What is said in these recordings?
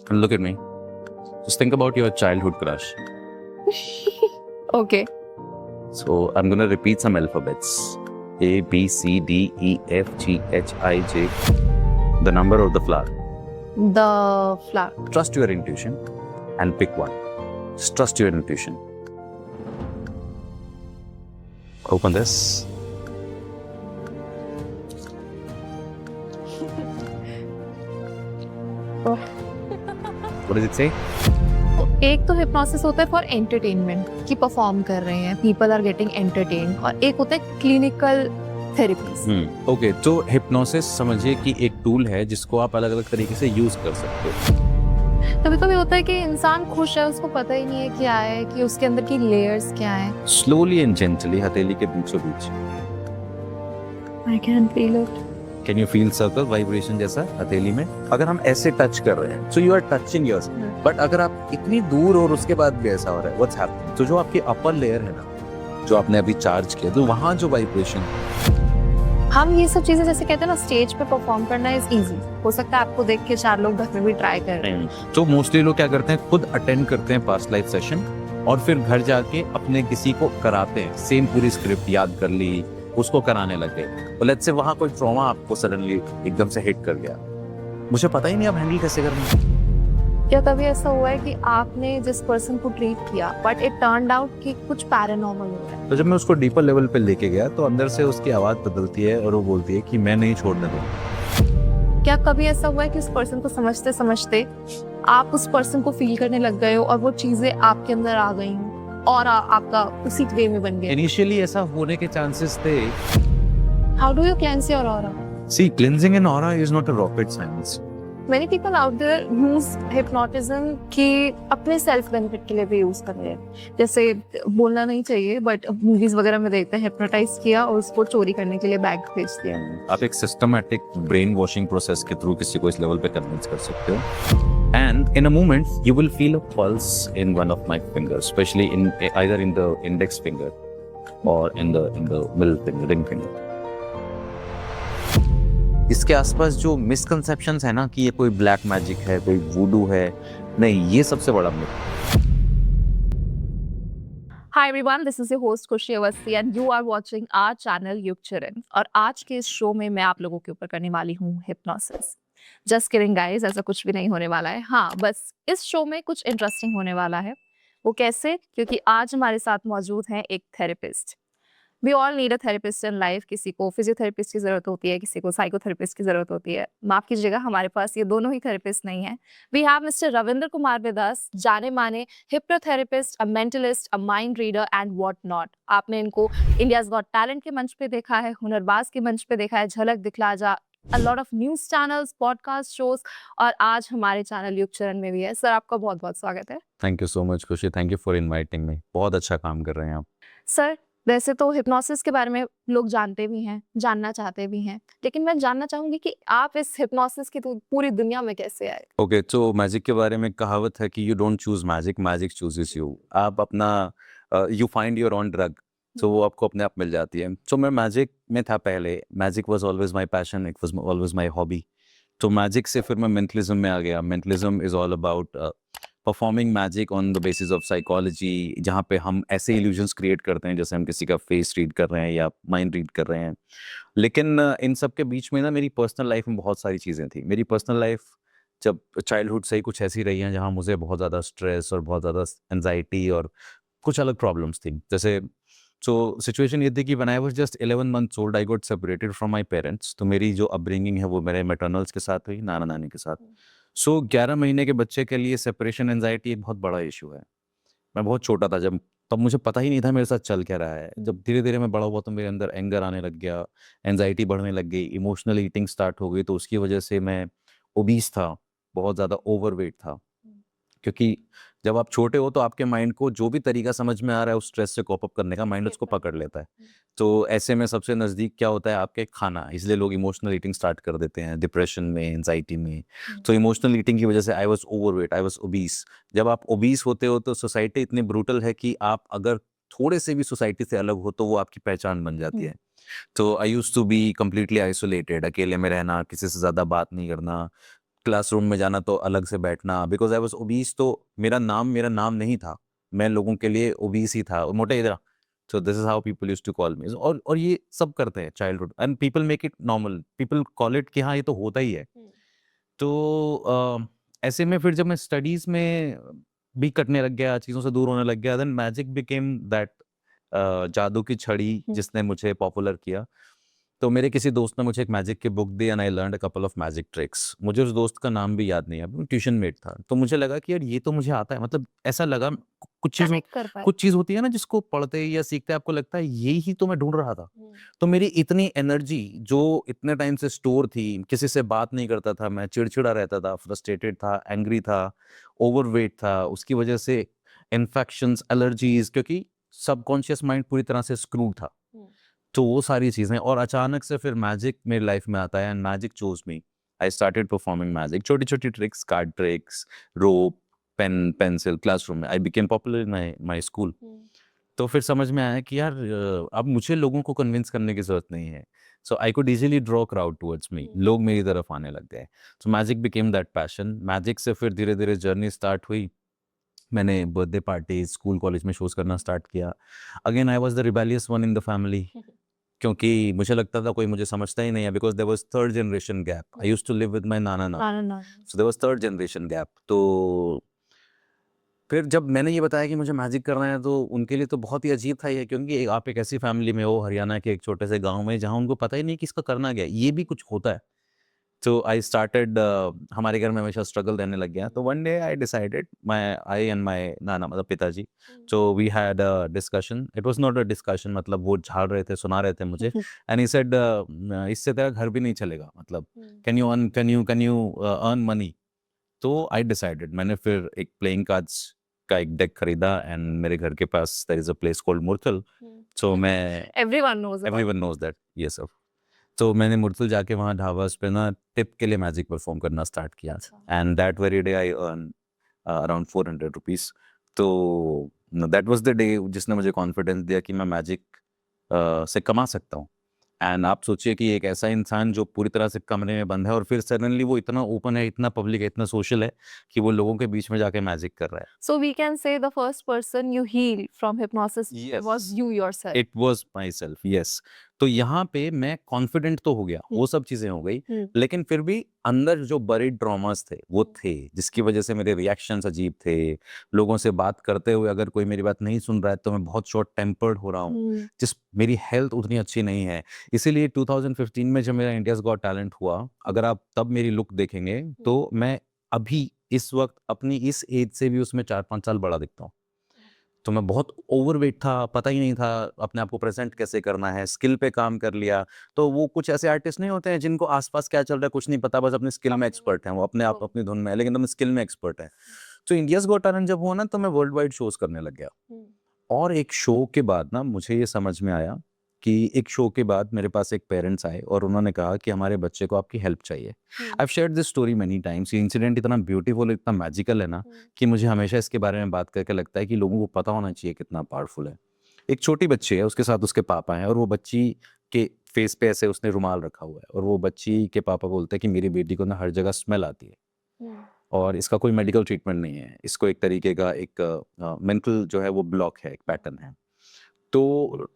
And look at me. Just think about your childhood crush. Okay. So I'm gonna repeat some alphabets. A, B, C, D, E, F, G, H, I, J. The number of the flower. The flower. Trust your intuition and pick one. Just trust your intuition. Open this. What does it say? एक तो hypnosis होता है for entertainment कि perform कर रहे हैं, people are getting entertain, और एक होता है क्लिनिकल थेरेपीज। ओके, तो हिप्नोसिस समझिए कि एक टूल है जिसको आप अलग अलग तरीके से यूज कर सकते हो। कभी कभी होता है कि इंसान खुश है, उसको पता ही नहीं है क्या है, कि उसके अंदर की लेयर्स क्या है। स्लोली एंड जेंटली हथेली के बीचों बीच। I can feel it. Can you feel circle vibration जैसा हथेली में? अगर हम ऐसे टच कर रहे हैं, so you are touching yourself, but अगर आप इतनी दूर और उसके बाद भी ऐसा हो रहा है, व्हाट्स हैपनिंग? तो जो आपकी अपर लेयर है ना, जो आपने अभी चार्ज किया, तो वहां जो वाइब्रेशन, हम ये सब चीजें जैसे कहते हैं ना, स्टेज पे परफॉर्म करना इज इजी। हो सकता है आपको देख के 4 लोग घर में भी ट्राई कर रहे हैं। तो मोस्टली लोग क्या करते हैं, खुद अटेंड करते हैं पास्ट लाइफ सेशन और फिर घर जाके अपने किसी को कराते हैं। सेम पूरी स्क्रिप्ट याद कर ली, उसको कराने लग गए। तो लेट्स से वहां कोई ट्रॉमा आपको सडनली एकदम से हिट कर गया, मुझे पता ही नहीं अब हैंडल कैसे करना है। क्या कभी ऐसा हुआ है कि आपने जिस पर्सन को ट्रीट किया बट इट टर्न्ड आउट कि कुछ पैरानॉर्मल हो रहा है? तो जब मैं उसको डीपर लेवल पे लेके गया तो अंदर से उसकी आवाज बदलती है और वो बोलती है कि मैं नहीं छोड़ने दूंगा। क्या कभी ऐसा हुआ है कि उस पर्सन को समझते समझते आप उस पर्सन को फील करने लग गए हो और वो चीजें आपके अंदर आ गई हो और आपका उसी वे में बन गया? इनिशियली ऐसा होने के चांसेस थे। How do you cleanse your aura? See, cleansing an aura is not a rocket science. Many people out there use hypnotism कि अपने सेल्फ बेनिफिट के लिए भी यूज कर रहे हैं। जैसे बोलना नहीं चाहिए बट मूवीज वगैरह में देखते हैं, हिप्नोटाइज किया और उसको चोरी करने के लिए बैग भेज दिया। आप एक सिस्टमैटिक ब्रेन वॉशिंग प्रोसेस के थ्रू किसी को इस लेवल पे कन्विंस कर सकते हो। And in a moment, you will feel a pulse in one of my fingers, especially in either in the index finger or in the middle finger, ring finger. इसके आसपास जो मिसकंसेप्शंस है ना कि ये कोई ब्लैक मैजिक है, कोई वूडू है, नहीं, ये सबसे बड़ा myth. Hi everyone, this is your host खुशी Awasthi and you are watching our channel युग चिरन। और आज के इस शो में मैं आप लोगों के ऊपर करने वाली हूँ हिप्नोसिस। जस्ट किडिंग गाइस, ऐसा कुछ भी नहीं होने वाला है। हाँ, बस इस शो में कुछ इंटरेस्टिंग होने वाला है। वो कैसे? क्योंकि आज हमारे साथ मौजूद हैं एक therapist. We all need a therapist in life. किसी को फिजियोथेरेपिस्ट की जरूरत होती है, किसी को साइकोथेरेपिस्ट की जरूरत होती है। माफ कीजिएगा, हमारे पास ये दोनों ही थेरेपिस्ट नहीं है। We have mister Ravindra Kumar with us, जाने माने hypnotherapist, a mentalist, a mind reader and what not. आपने इनको इंडियाज गॉट टैलेंट के मंच पे देखा है, हुनरबाज के मंच पे देखा है, झलक दिखला जा, a lot of news channels, podcast shows, और आज हमारे चैनल युग चरण में भी है। सर, आपका बहुत बहुत स्वागत है। थैंक यू सो मच खुशी, thank you for inviting me. बहुत अच्छा काम कर रहे हैं आप। सर, वैसे तो हिप्नोसिस के बारे में लोग जानते भी हैं, जानना चाहते भी हैं, लेकिन मैं जानना चाहूंगी कि आप इस हिप्नोसिस की पूरी दुनिया में कैसे आए? ओके, तो मैजिक के बारे में कहावत है कि you don't choose magic, magic chooses you. आप अपना you find your own drug, तो वो आपको अपने आप मिल जाती है। तो मैं मैजिक में था पहले। Magic was always my passion, it was always my hobby. तो मैजिक से फिर मैं मेंटलिज्म में आ गया। Mentalism is all about performing magic on the basis of psychology, जहाँ पे हम ऐसे इल्यूजन्स क्रिएट करते हैं जैसे हम किसी का फेस रीड कर रहे हैं या माइंड रीड कर रहे हैं। लेकिन इन सब के बीच में ना मेरी पर्सनल लाइफ में बहुत सारी चीज़ें थी। मेरी पर्सनल लाइफ जब चाइल्डहुड से ही कुछ ऐसी रही हैं जहाँ मुझे बहुत ज़्यादा स्ट्रेस और बहुत ज़्यादा एंजाइटी और कुछ अलग प्रॉब्लम्स थी। जैसे सो सिचुएशन ये थी कि when I was just 11 months old I got separated from my parents. तो मेरी जो अपब्रिंगिंग है वो मेरे मैटरनल्स के साथ हुई, नाना नानी के साथ। सो 11 महीने के बच्चे के लिए सेपरेशन एंजाइटी एक बहुत बड़ा इशू है। मैं बहुत छोटा था जब, तब मुझे पता ही नहीं था मेरे साथ चल क्या रहा है। जब धीरे-धीरे मैं बड़ा हुआ तो मेरे अंदर एंगर आने लग गया, एंग्ज़ायटी बढ़ने लग गई, इमोशनल ईटिंग स्टार्ट हो गई, तो उसकी वजह से मैं ओबीस था, बहुत ज़्यादा ओवरवेट था। क्योंकि जब आप छोटे हो तो आपके माइंड को जो भी तरीका समझ में आ रहा है उस स्ट्रेस से कोप अप करने का, माइंड उसको पकड़ लेता है। तो ऐसे में सबसे नज़दीक क्या होता है आपके? खाना। इसलिए लोग इमोशनल ईटिंग स्टार्ट कर देते हैं डिप्रेशन में, एंग्ज़ायटी में। तो इमोशनल ईटिंग की वजह से I was overweight, I was obese. जब आप ओबीस होते हो तो सोसाइटी इतनी ब्रूटल है कि आप अगर थोड़े से भी सोसाइटी से अलग हो तो वो आपकी पहचान बन जाती है। तो I used to be completely isolated, अकेले में रहना, किसी से ज़्यादा बात नहीं करना। क्लासरूम में जाना तो अलग से बैठना, बिकॉज आई वाज ओबीस, तो मेरा नाम नहीं था, मैं लोगों के लिए ओबीस ही था, मोटा ही था। So this is how people used to call me. और ये सब करते हैं childhood, and people make it normal, people call it कि हाँ ये तो होता ही है। तो ऐसे में फिर जब मैं स्टडीज में भी कटने लग गया, चीज़ों से दूर होने लग गया, देन मैजिक बिकेम दैट जादू की छड़ी जिसने मुझे पॉपुलर किया। तो मेरे किसी दोस्त ने मुझे एक मैजिक की book the, and I learned a couple of magic tricks. मुझे उस दोस्त का नाम भी याद नहीं है, वो ट्यूशन मेट था। तो मुझे लगा कि यार ये तो मुझे आता है, मतलब ऐसा लगा कुछ चीज़ कनेक्ट कर पाए। कुछ चीज़ होती है ना जिसको पढ़ते या सीखते आपको लगता है यही ही तो मैं ढूंढ रहा था। तो मेरी इतनी एनर्जी जो इतने टाइम से स्टोर थी, किसी से बात नहीं करता था, मैं चिड़चिड़ा रहता था, फ्रस्ट्रेटेड था, एंग्री था, ओवरवेट था, उसकी वजह से इन्फेक्शंस, एलर्जीज, क्योंकि सबकॉन्शियस माइंड पूरी तरह से स्क्रूड था। तो वो सारी चीज़ें, और अचानक से फिर मैजिक मेरी लाइफ में आता है, and magic chose me. I started performing magic, छोटी छोटी ट्रिक्स, कार्ड ट्रिक्स, रोप, पेन, पेंसिल, क्लासरूम में। I became popular in my my school. तो फिर समझ में आया कि यार अब मुझे लोगों को कन्विंस करने की ज़रूरत नहीं है। So I could easily draw crowd towards me, लोग मेरी तरफ आने लग गए। So magic became that passion. Magic से फिर धीरे-धीरे जर्नी स्टार्ट हुई। मैंने बर्थडे पार्टी, स्कूल, कॉलेज में शोज़ करना स्टार्ट किया। Again I was the rebellious one in the family, क्योंकि मुझे लगता था कोई मुझे समझता ही नहीं है, because there was third generation gap. I used to live with my नाना-नानी, नाना-नानी। So there was third generation gap. तो फिर जब मैंने ये बताया कि मुझे मैजिक करना है, तो उनके लिए तो बहुत ही अजीब था ये, क्योंकि आप एक ऐसी फैमिली में हो हरियाणा के एक छोटे से गाँव में, जहाँ उनको पता ही नहीं कि इसका करना क्या है, ये भी कुछ होता है। तो आई स्टार्टेड, हमारे घर में हमेशा स्ट्रगल रहने लग गया। तो one day I decided, I and my नाना, मतलब पिताजी, so we had a discussion. It was not a discussion, मतलब वो झाड़ रहे थे, सुना रहे थे मुझे, एंड ही सेड, इससे तेरा घर भी नहीं चलेगा, मतलब कैन यू अर्न मनी? तो आई डिसाइडेड, मैंने फिर एक प्लेइंग कार्ड्स का एक डेक खरीदा, एंड मेरे घर के पास there is a place called Murthal. So मैं everyone knows about everyone knows that, yes sir. तो मैंने मुरथल जाके वहाँ ढाबा पे ना टिप के लिए मैजिक परफॉर्म करना स्टार्ट किया, and that very day I earn around 400 rupees. तो दैट वाज़ द डे जिसने मुझे कॉन्फिडेंस दिया कि मैं मैजिक से कमा सकता हूँ। एंड आप सोचिए कि एक ऐसा इंसान जो पूरी तरह से कमरे में बंद है, और फिर सडनली वो इतना ओपन है, इतना पब्लिक है, इतना सोशल है कि वो लोगों के बीच में जाके मैजिक कर रहा है। So we can say the first person you healed from hypnosis was Yes. you yourself. It was my self, yes. तो यहाँ पे मैं कॉन्फिडेंट तो हो गया, वो सब चीजें हो गई, लेकिन फिर भी अंदर जो बरीड ट्रॉमास थे वो थे, जिसकी वजह से मेरे रिएक्शंस अजीब थे। लोगों से बात करते हुए अगर कोई मेरी बात नहीं सुन रहा है तो मैं बहुत शॉर्ट टेम्पर्ड हो रहा हूँ, जिस मेरी हेल्थ उतनी अच्छी नहीं है। इसीलिए 2015 में जब मेरा इंडियाज गॉट टैलेंट हुआ, अगर आप तब मेरी लुक देखेंगे तो मैं अभी इस वक्त अपनी इस एज से भी उसमें 4-5 साल बड़ा दिखता हूँ। तो मैं बहुत ओवरवेट था, पता ही नहीं था अपने आप को प्रेज़ेंट कैसे करना है, स्किल पे काम कर लिया। तो वो कुछ ऐसे आर्टिस्ट नहीं होते हैं जिनको आस-पास क्या चल रहा है कुछ नहीं पता, बस अपनी स्किल में एक्सपर्ट हैं, वो अपने आप अपनी धुन में है, लेकिन अपनी स्किल में एक्सपर्ट हैं। तो इंडियाज़ गॉट टैलेंट जब हुआ ना, तो मैं वर्ल्ड वाइड शोज़ करने लग गया। और एक शो के बाद ना मुझे ये समझ में आया कि एक शो के बाद मेरे पास एक पेरेंट्स आए और उन्होंने कहा कि हमारे बच्चे को आपकी हेल्प चाहिए। I have shared this story many times. ये इंसिडेंट इतना ब्यूटीफुल, इतना मैजिकल है ना, कि मुझे हमेशा इसके बारे में बात करके लगता है कि लोगों को पता होना चाहिए कितना पावरफुल है। एक छोटी बच्ची है, उसके साथ उसके पापा हैं, और वो बच्ची के फेस पे ऐसे उसने रुमाल रखा हुआ है, और वो बच्ची के पापा बोलते हैं कि मेरी बेटी को ना हर जगह स्मेल आती है, और इसका कोई मेडिकल ट्रीटमेंट नहीं है, इसको एक तरीके का एक मेंटल जो है वो ब्लॉक है, एक पैटर्न है। तो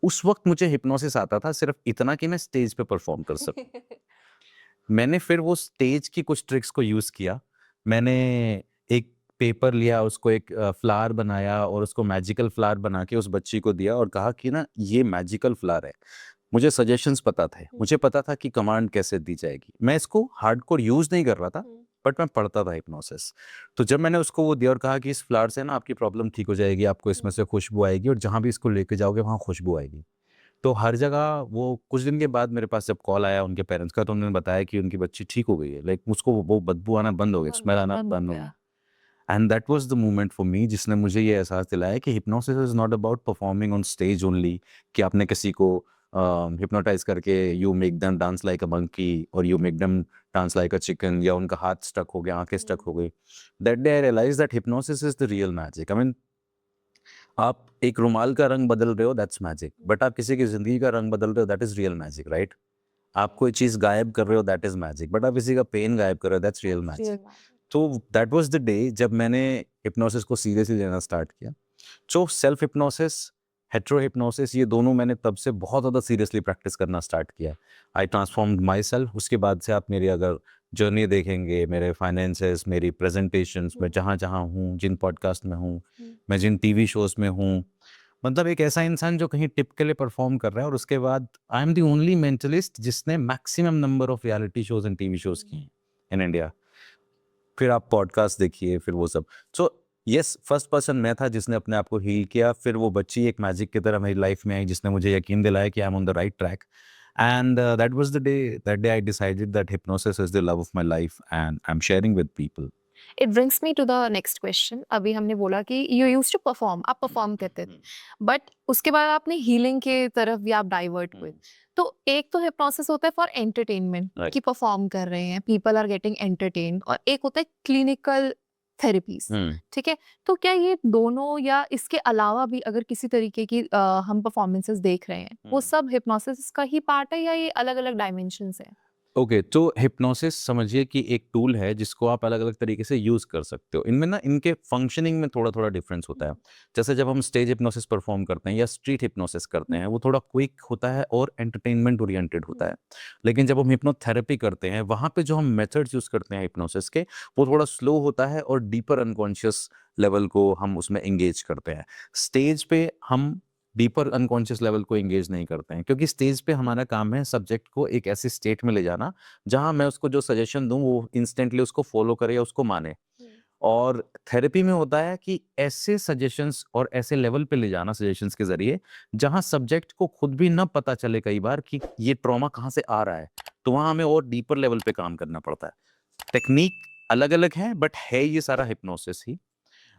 उस वक्त मुझे हिप्नोसिस आता था सिर्फ इतना कि मैं स्टेज पे परफॉर्म कर सकूं। मैंने फिर वो स्टेज की कुछ ट्रिक्स को यूज किया। मैंने एक पेपर लिया, उसको एक फ्लावर बनाया, और उसको मैजिकल फ्लावर बना के उस बच्ची को दिया, और कहा कि ना ये मैजिकल फ्लावर है। मुझे सजेशंस पता थे, मुझे पता था कि कमांड कैसे दी जाएगी। मैं इसको हार्डकोर यूज नहीं कर रहा था, बट मैं पढ़ता था हिप्नोसिस। तो जब मैंने उसको वो दिया और कहा कि इस फ्लावर से ना आपकी प्रॉब्लम ठीक हो जाएगी, आपको इसमें से खुशबू आएगी, और जहाँ भी इसको लेके जाओगे वहाँ खुशबू आएगी। तो हर जगह वो कुछ दिन के बाद मेरे पास जब कॉल आया उनके पेरेंट्स का, तो उन्होंने बताया कि उनकी बच्ची ठीक हो गई है, लाइक उसको वो बदबू आना बंद हो गया, स्मेल आना बंद हो गया। And that was the moment for me जिसने मुझे ये एहसास दिलाया कि hypnosis is not about performing on stage only, कि आपने किसी को हिप्नोटाइज करके you make them dance like a monkey, और you make them dance like a chicken, या उनका हाथ स्टक हो गया, आंखें स्टक हो गई। That day I realise that hypnosis is the real magic. I mean, आप एक रुमाल का रंग बदल रहे हो, दैट्स मैजिक, बट आप किसी की जिंदगी का रंग बदल रहे हो, that is real magic, right? आप कोई चीज़ गायब कर रहे हो दैट इज़ मैजिक, बट आप किसी का पेन गायब कर रहे हो दैट्स रियल मैजिक। तो दैट वाज़ द डे जब मैंने हिप्नोसिस को सीरियसली लेना स्टार्ट किया। So self hypnosis, hetero hypnosis ये दोनों मैंने तब से बहुत ज़्यादा सीरियसली प्रैक्टिस करना स्टार्ट किया। आई ट्रांसफॉर्म्ड माई सेल्फ। उसके बाद से आप मेरी अगर जर्नी देखेंगे, मेरे फाइनेंसेस, मेरी प्रेजेंटेशंस, मैं जहाँ-जहाँ हूँ, जिन पॉडकास्ट में हूँ, मैं जिन टीवी शोज़ में हूँ, मतलब एक ऐसा इंसान जो कहीं टिप के लिए परफॉर्म कर रहा है और उसके बाद I am the only mentalist जिसने maximum number of reality shows and TV shows किए हैं इन इंडिया। फिर आप पॉडकास्ट देखिए, फिर वो सब। सो येस, फर्स्ट पर्सन मैं था जिसने अपने आप को हील किया। फिर वो बच्ची एक मैजिक की तरह मेरी लाइफ में आई जिसने मुझे यकीन दिलाया कि I am on the right track. And that day I decided that hypnosis is the love of my life and I am sharing with people. It brings me to the next question. अभी हमने बोला कि you used to perform, आप perform करते थे, but उसके बाद आपने हीलिंग के तरफ भी आप डाइवर्ट हुए। तो एक तो हिप्नोसिस होता है फॉर एंटरटेनमेंट Right. कि परफॉर्म कर रहे हैं, पीपल आर गेटिंग एंटरटेन, और एक होता है क्लिनिकल थेरेपीज। ठीक है, तो क्या ये दोनों या इसके अलावा भी अगर किसी तरीके की हम परफॉर्मेंसेस देख रहे हैं, वो सब हिप्नोसिस का ही पार्ट है या ये अलग अलग डायमेंशंस है? ओके, तो हिप्नोसिस समझिए कि एक टूल है जिसको आप अलग-अलग तरीके से यूज़ कर सकते हो। इनमें ना इनके फंक्शनिंग में थोड़ा-थोड़ा डिफरेंस होता है। जैसे जब हम स्टेज हिप्नोसिस परफॉर्म करते हैं या स्ट्रीट हिप्नोसिस करते हैं, वो थोड़ा क्विक होता है और एंटरटेनमेंट ओरिएंटेड होता है। लेकिन जब हम हिप्नोथेरेपी करते हैं, वहाँ पे जो हम मेथड्स यूज़ करते हैं हिप्नोसिस के, वो थोड़ा स्लो होता है और डीपर अनकॉन्शियस लेवल को हम उसमें एंगेज करते हैं। स्टेज पे हम डीपर अनकॉन्शियस लेवल को एंगेज नहीं करते हैं, क्योंकि स्टेज पे हमारा काम है सब्जेक्ट को एक ऐसी स्टेट में ले जाना जहाँ मैं उसको जो सजेशन दूँ वो इंस्टेंटली उसको फॉलो करे या उसको माने। और थेरेपी में होता है कि ऐसे सजेशंस और ऐसे लेवल पे ले जाना सजेशंस के ज़रिए जहाँ सब्जेक्ट को खुद भी ना पता चले कई बार कि ये ट्रॉमा कहाँ से आ रहा है। तो वहाँ हमें और डीपर लेवल पे काम करना पड़ता है। टेक्नीक अलग-अलग है बट है ये सारा हिप्नोसिस ही।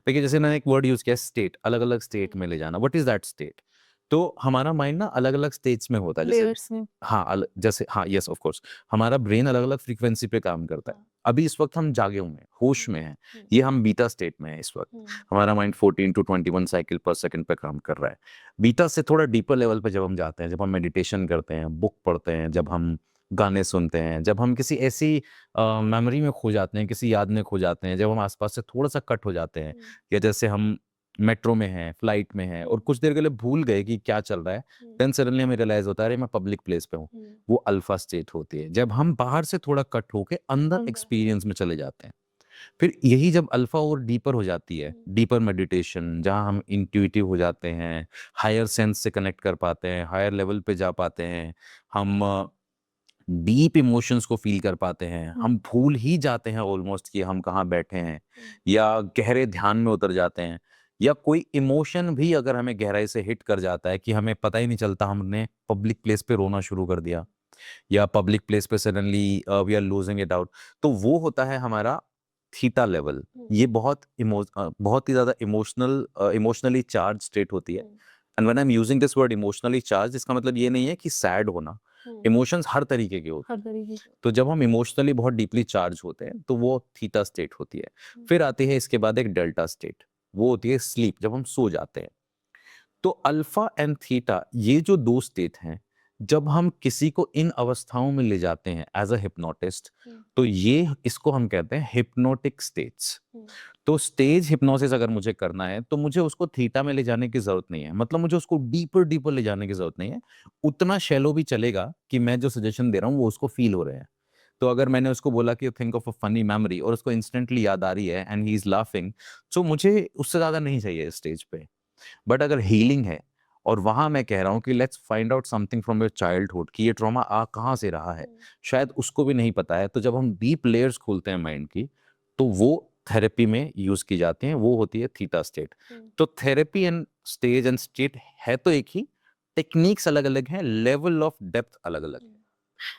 देखिए जैसे मैंने एक वर्ड यूज़ किया स्टेट, अलग-अलग स्टेट में ले जाना। What is that state? तो हमारा माइंड ना अलग-अलग स्टेट्स में होता है। जैसे लेयर्स में। हाँ, जैसे हाँ, येस ऑफ कोर्स हमारा ब्रेन अलग-अलग फ्रीक्वेंसी पे काम करता है। अभी इस वक़्त हम जागे हुए हैं, होश में हैं। ये हम बीटा स्टेट में हैं इस वक़्त। हमारा माइंड 14 टू 21 साइकिल पर सेकंड पे काम कर रहा है। बीटा से थोड़ा डीपर लेवल पे जब हम जाते हैं, जब हम मेडिटेशन करते हैं, बुक पढ़ते हैं, जब हम गाने सुनते हैं, जब हम किसी ऐसी मेमोरी में खो जाते हैं, किसी याद में खो जाते हैं, जब हम आस-पास से थोड़ा-सा कट हो जाते हैं, या जैसे हम मेट्रो में हैं, फ्लाइट में हैं और कुछ देर के लिए भूल गए कि क्या चल रहा है, देन सडनली हमें रियलाइज़ होता है अरे मैं पब्लिक प्लेस पे हूँ। वो अल्फा स्टेट होती है। जब हम बाहर से थोड़ा कट होके अंदर एक्सपीरियंस में चले जाते हैं। फिर यही जब अल्फा और डीपर हो जाती है, डीपर मेडिटेशन जहाँ हम इंट्यूटिव हो जाते हैं, हायर सेंस से कनेक्ट कर पाते हैं, हायर लेवल पे जा पाते हैं, हम डीप इमोशंस को फ़ील कर पाते हैं, हम भूल ही जाते हैं ऑलमोस्ट कि हम कहाँ बैठे हैं, या गहरे ध्यान में उतर जाते हैं, या कोई इमोशन भी अगर हमें गहराई से हिट कर जाता है कि हमें पता ही नहीं चलता हमने पब्लिक प्लेस पे रोना शुरू कर दिया, या पब्लिक प्लेस पे suddenly we are losing it out. तो वो होता है हमारा थीटा लेवल। ये बहुत ही ज़्यादा इमोशनली चार्ज स्टेट होती है। And when I am using this word emotionally charge, इसका मतलब ये नहीं है कि सैड होना। इमोशंस हर तरीके के होते हैं। हर तरीके से। तो जब हम इमोशनली बहुत डीपली चार्ज होते हैं तो वो थीटा स्टेट होती है। फिर आती है इसके बाद एक डेल्टा स्टेट, वो होती है स्लीप, जब हम सो जाते हैं। तो अल्फा एंड थीटा ये जो दो स्टेट हैं, जब हम किसी को इन अवस्थाओं में ले जाते हैं एज अ हिप्नोटिस्ट, तो ये इसको हम कहते हैं हिप्नोटिक स्टेट्स। तो स्टेज हिप्नोसिस अगर मुझे करना है तो मुझे उसको थीटा में ले जाने की जरूरत नहीं है, मतलब मुझे उसको डीपर डीपर ले जाने की जरूरत नहीं है। उतना शैलो भी चलेगा कि मैं जो सजेशन दे रहा हूँ वो उसको फील हो रहे हैं। तो अगर मैंने उसको बोला कि think of a funny memory और उसको इंस्टेंटली याद आ रही है एंड ही इज लाफिंग, तो मुझे उससे ज्यादा नहीं चाहिए स्टेज पे। बट अगर हीलिंग है और वहां मैं कह रहा हूँ कि let's find out something from your childhood कि ये ट्रॉमा आ कहाँ से रहा है, शायद उसको भी नहीं पता है, तो जब हम डीप लेयर्स खोलते हैं माइंड की, तो वो थेरेपी में यूज की जाती हैं, वो होती है थीटा स्टेट। तो therapy and stage and state है तो एक ही, टेक्निक्स अलग अलग हैं, लेवल ऑफ डेप्थ अलग अलग है।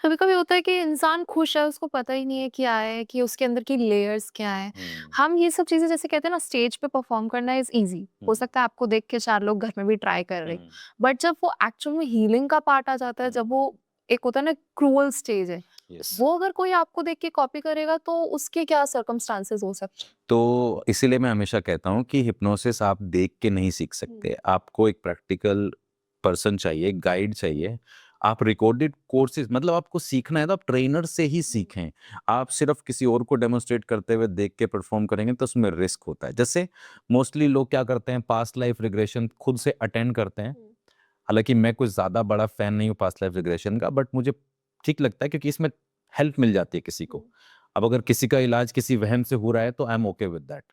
कभी-कभी होता है कि इंसान खुश है, उसको पता ही नहीं है क्या है, कि उसके अंदर की लेयर्स क्या हैं। हम ये सब चीज़ें जैसे कहते हैं ना, स्टेज पे परफॉर्म करना इज़ ईज़ी। हो सकता है आपको देख के 4 लोग घर में भी ट्राई कर रहे हैं। बट जब वो एक्चुअल में हीलिंग का पार्ट आ जाता है, जब वो एक होता है ना क्रूअल स्टेज है, यस। वो अगर कोई आपको देख के कॉपी करेगा तो उसके क्या सर्कमस्टांसेस हो सकते हैं? तो इसीलिए मैं हमेशा कहता हूँ कि हिप्नोसिस आप देख के नहीं सीख सकते, आपको एक प्रैक्टिकल पर्सन चाहिए, गाइड चाहिए। आप रिकॉर्डेड कोर्सेज, मतलब आपको सीखना है तो आप ट्रेनर से ही सीखें। आप सिर्फ किसी और को डेमोन्स्ट्रेट करते हुए देख के परफॉर्म करेंगे तो उसमें रिस्क होता है। जैसे मोस्टली लोग क्या करते हैं, पास्ट लाइफ रिग्रेशन खुद से अटेंड करते हैं। हालांकि मैं कुछ ज़्यादा बड़ा फैन नहीं हूँ पास्ट लाइफ रिग्रेशन का, बट मुझे ठीक लगता है क्योंकि इसमें हेल्प मिल जाती है किसी को। अब अगर किसी का इलाज किसी वहम से हो रहा है तो I am okay with that.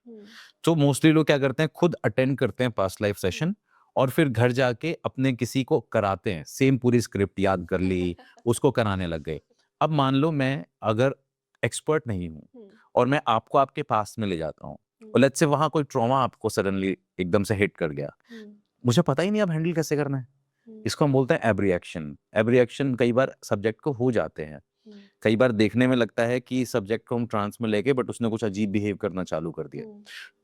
तो मोस्टली लोग क्या करते हैं, खुद अटेंड करते हैं पास्ट लाइफ सेशन और फिर घर जाके अपने किसी को कराते हैं, सेम पूरी स्क्रिप्ट याद कर ली, उसको कराने लग गए। अब मान लो मैं अगर एक्सपर्ट नहीं हूँ और मैं आपको आपके पास में ले जाता हूँ और लेट्स से वहां कोई ट्रॉमा आपको सडनली एकदम से हिट कर गया, मुझे पता ही नहीं अब हैंडल कैसे करना है। इसको हम बोलते हैं एब्रिएक्शन। एब्रिएक्शन कई बार सब्जेक्ट को हो जाते हैं। कई बार देखने में लगता है कि सब्जेक्ट को हम ट्रांस में लेके, बट उसने कुछ अजीब बिहेव करना चालू कर दिया।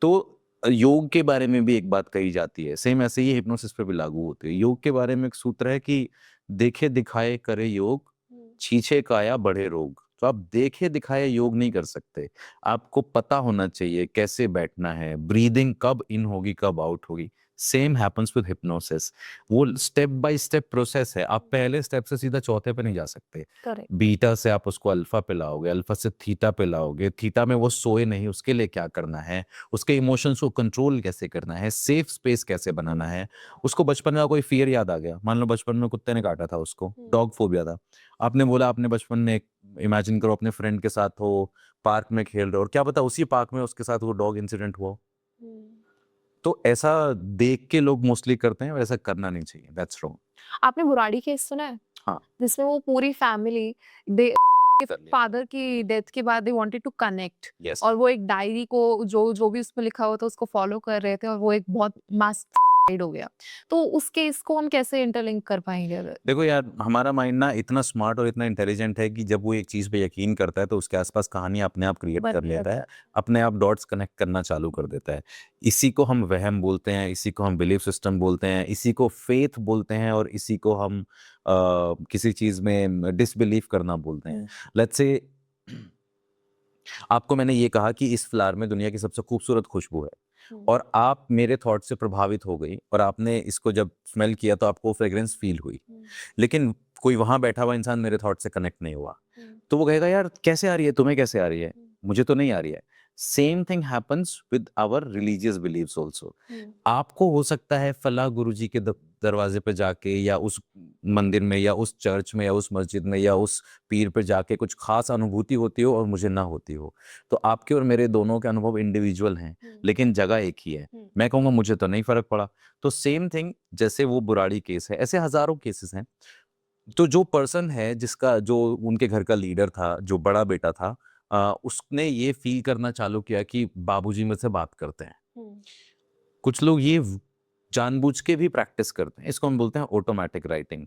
तो योग के बारे में भी एक बात कही जाती है, सेम ऐसे ही हिप्नोसिस पे भी लागू होती है। योग के बारे में एक सूत्र है कि देखे दिखाए करे योग, छीछे काया बढ़े रोग। तो आप देखे दिखाए योग नहीं कर सकते, आपको पता होना चाहिए कैसे बैठना है, ब्रीदिंग कब इन होगी कब आउट होगी। Same happens with hypnosis. वो स्टेप बाय स्टेप प्रोसेस है। आप पहले स्टेप से सीधा चौथे पे नहीं जा सकते। करेक्ट। बीटा से आप उसको अल्फा पे लाओगे, अल्फा से थीटा पे लाओगे, थीटा में वो सोए नहीं, उसके लिए क्या करना है, उसके इमोशंस को कंट्रोल कैसे करना है, सेफ स्पेस कैसे बनाना है। उसको बचपन का कोई फियर याद आ गया, मान लो बचपन में कुत्ते ने काटा था उसको, डॉग फोबिया था। आपने बोला आपने बचपन में, इमेजिन करो अपने फ्रेंड के साथ हो, पार्क में खेल रहे हो और क्या पता उसी पार्क में उसके साथ वो डॉग इंसिडेंट हुआ हो। तो ऐसा देख के लोग मोस्टली करते हैं और ऐसा करना नहीं चाहिए, दैट्स रॉन्ग। आपने बुराड़ी केस सुना है? हाँ। जिसमें वो पूरी फैमिली दे कर लिया। फादर की डेथ के बाद they wanted to connect yes. और वो एक डायरी को जो भी उसमें लिखा हुआ था उसको फॉलो कर रहे थे और वो एक बहुत मास हो गया। तो उस केस को हम कैसे इंटरलिंक कर पाएंगे अगर? देखो यार, हमारा माइंड ना इतना स्मार्ट और इतना इंटेलिजेंट है कि जब वो एक चीज पे यकीन करता है तो उसके आसपास कहानी अपने आप क्रिएट कर बनने लेता है, लगता अपने आप डॉट्स कनेक्ट करना चालू कर देता है। इसी को हम वहम बोलते हैं, इसी को हम बिलीफ सिस्टम बोलते हैं, इसी को फेथ बोलते हैं और इसी को हम किसी चीज में डिसबिलीव करना बोलते हैं। लेट्स से आपको मैंने ये कहा कि इस फ्लावर में दुनिया की सबसे खूबसूरत खुशबू है और आप मेरे थॉट से प्रभावित हो गई और आपने इसको जब स्मेल किया तो आपको फ्रेग्रेंस फील हुई, लेकिन कोई वहां बैठा हुआ इंसान मेरे थॉट से कनेक्ट नहीं हुआ, तो वो कहेगा यार कैसे आ रही है, तुम्हें कैसे आ रही है, मुझे तो नहीं आ रही है। Same thing happens with our religious believes also. आपको हो सकता है फला गुरुजी के दरवाजे पे जाके या उस मंदिर में या उस चर्च में या उस मस्जिद में या उस पीर पे जाके कुछ खास अनुभूति होती हो और मुझे ना होती हो। तो आपके और मेरे दोनों के अनुभव इंडिविजुअल हैं, लेकिन जगह एक ही है। मैं कहूँगा मुझे तो नहीं फर्क पड़ा। तो सेम थिंग, जैसे वो बुराड़ी केस है, ऐसे हजारों केसेस हैं। तो जो पर्सन है जिसका, जो उनके घर का लीडर था, जो बड़ा बेटा था, उसने ये फील करना चालू किया कि बाबूजी मुझसे बात करते हैं। कुछ लोग ये जानबूझ के भी प्रैक्टिस करते हैं, इसको हम बोलते हैं ऑटोमेटिक राइटिंग।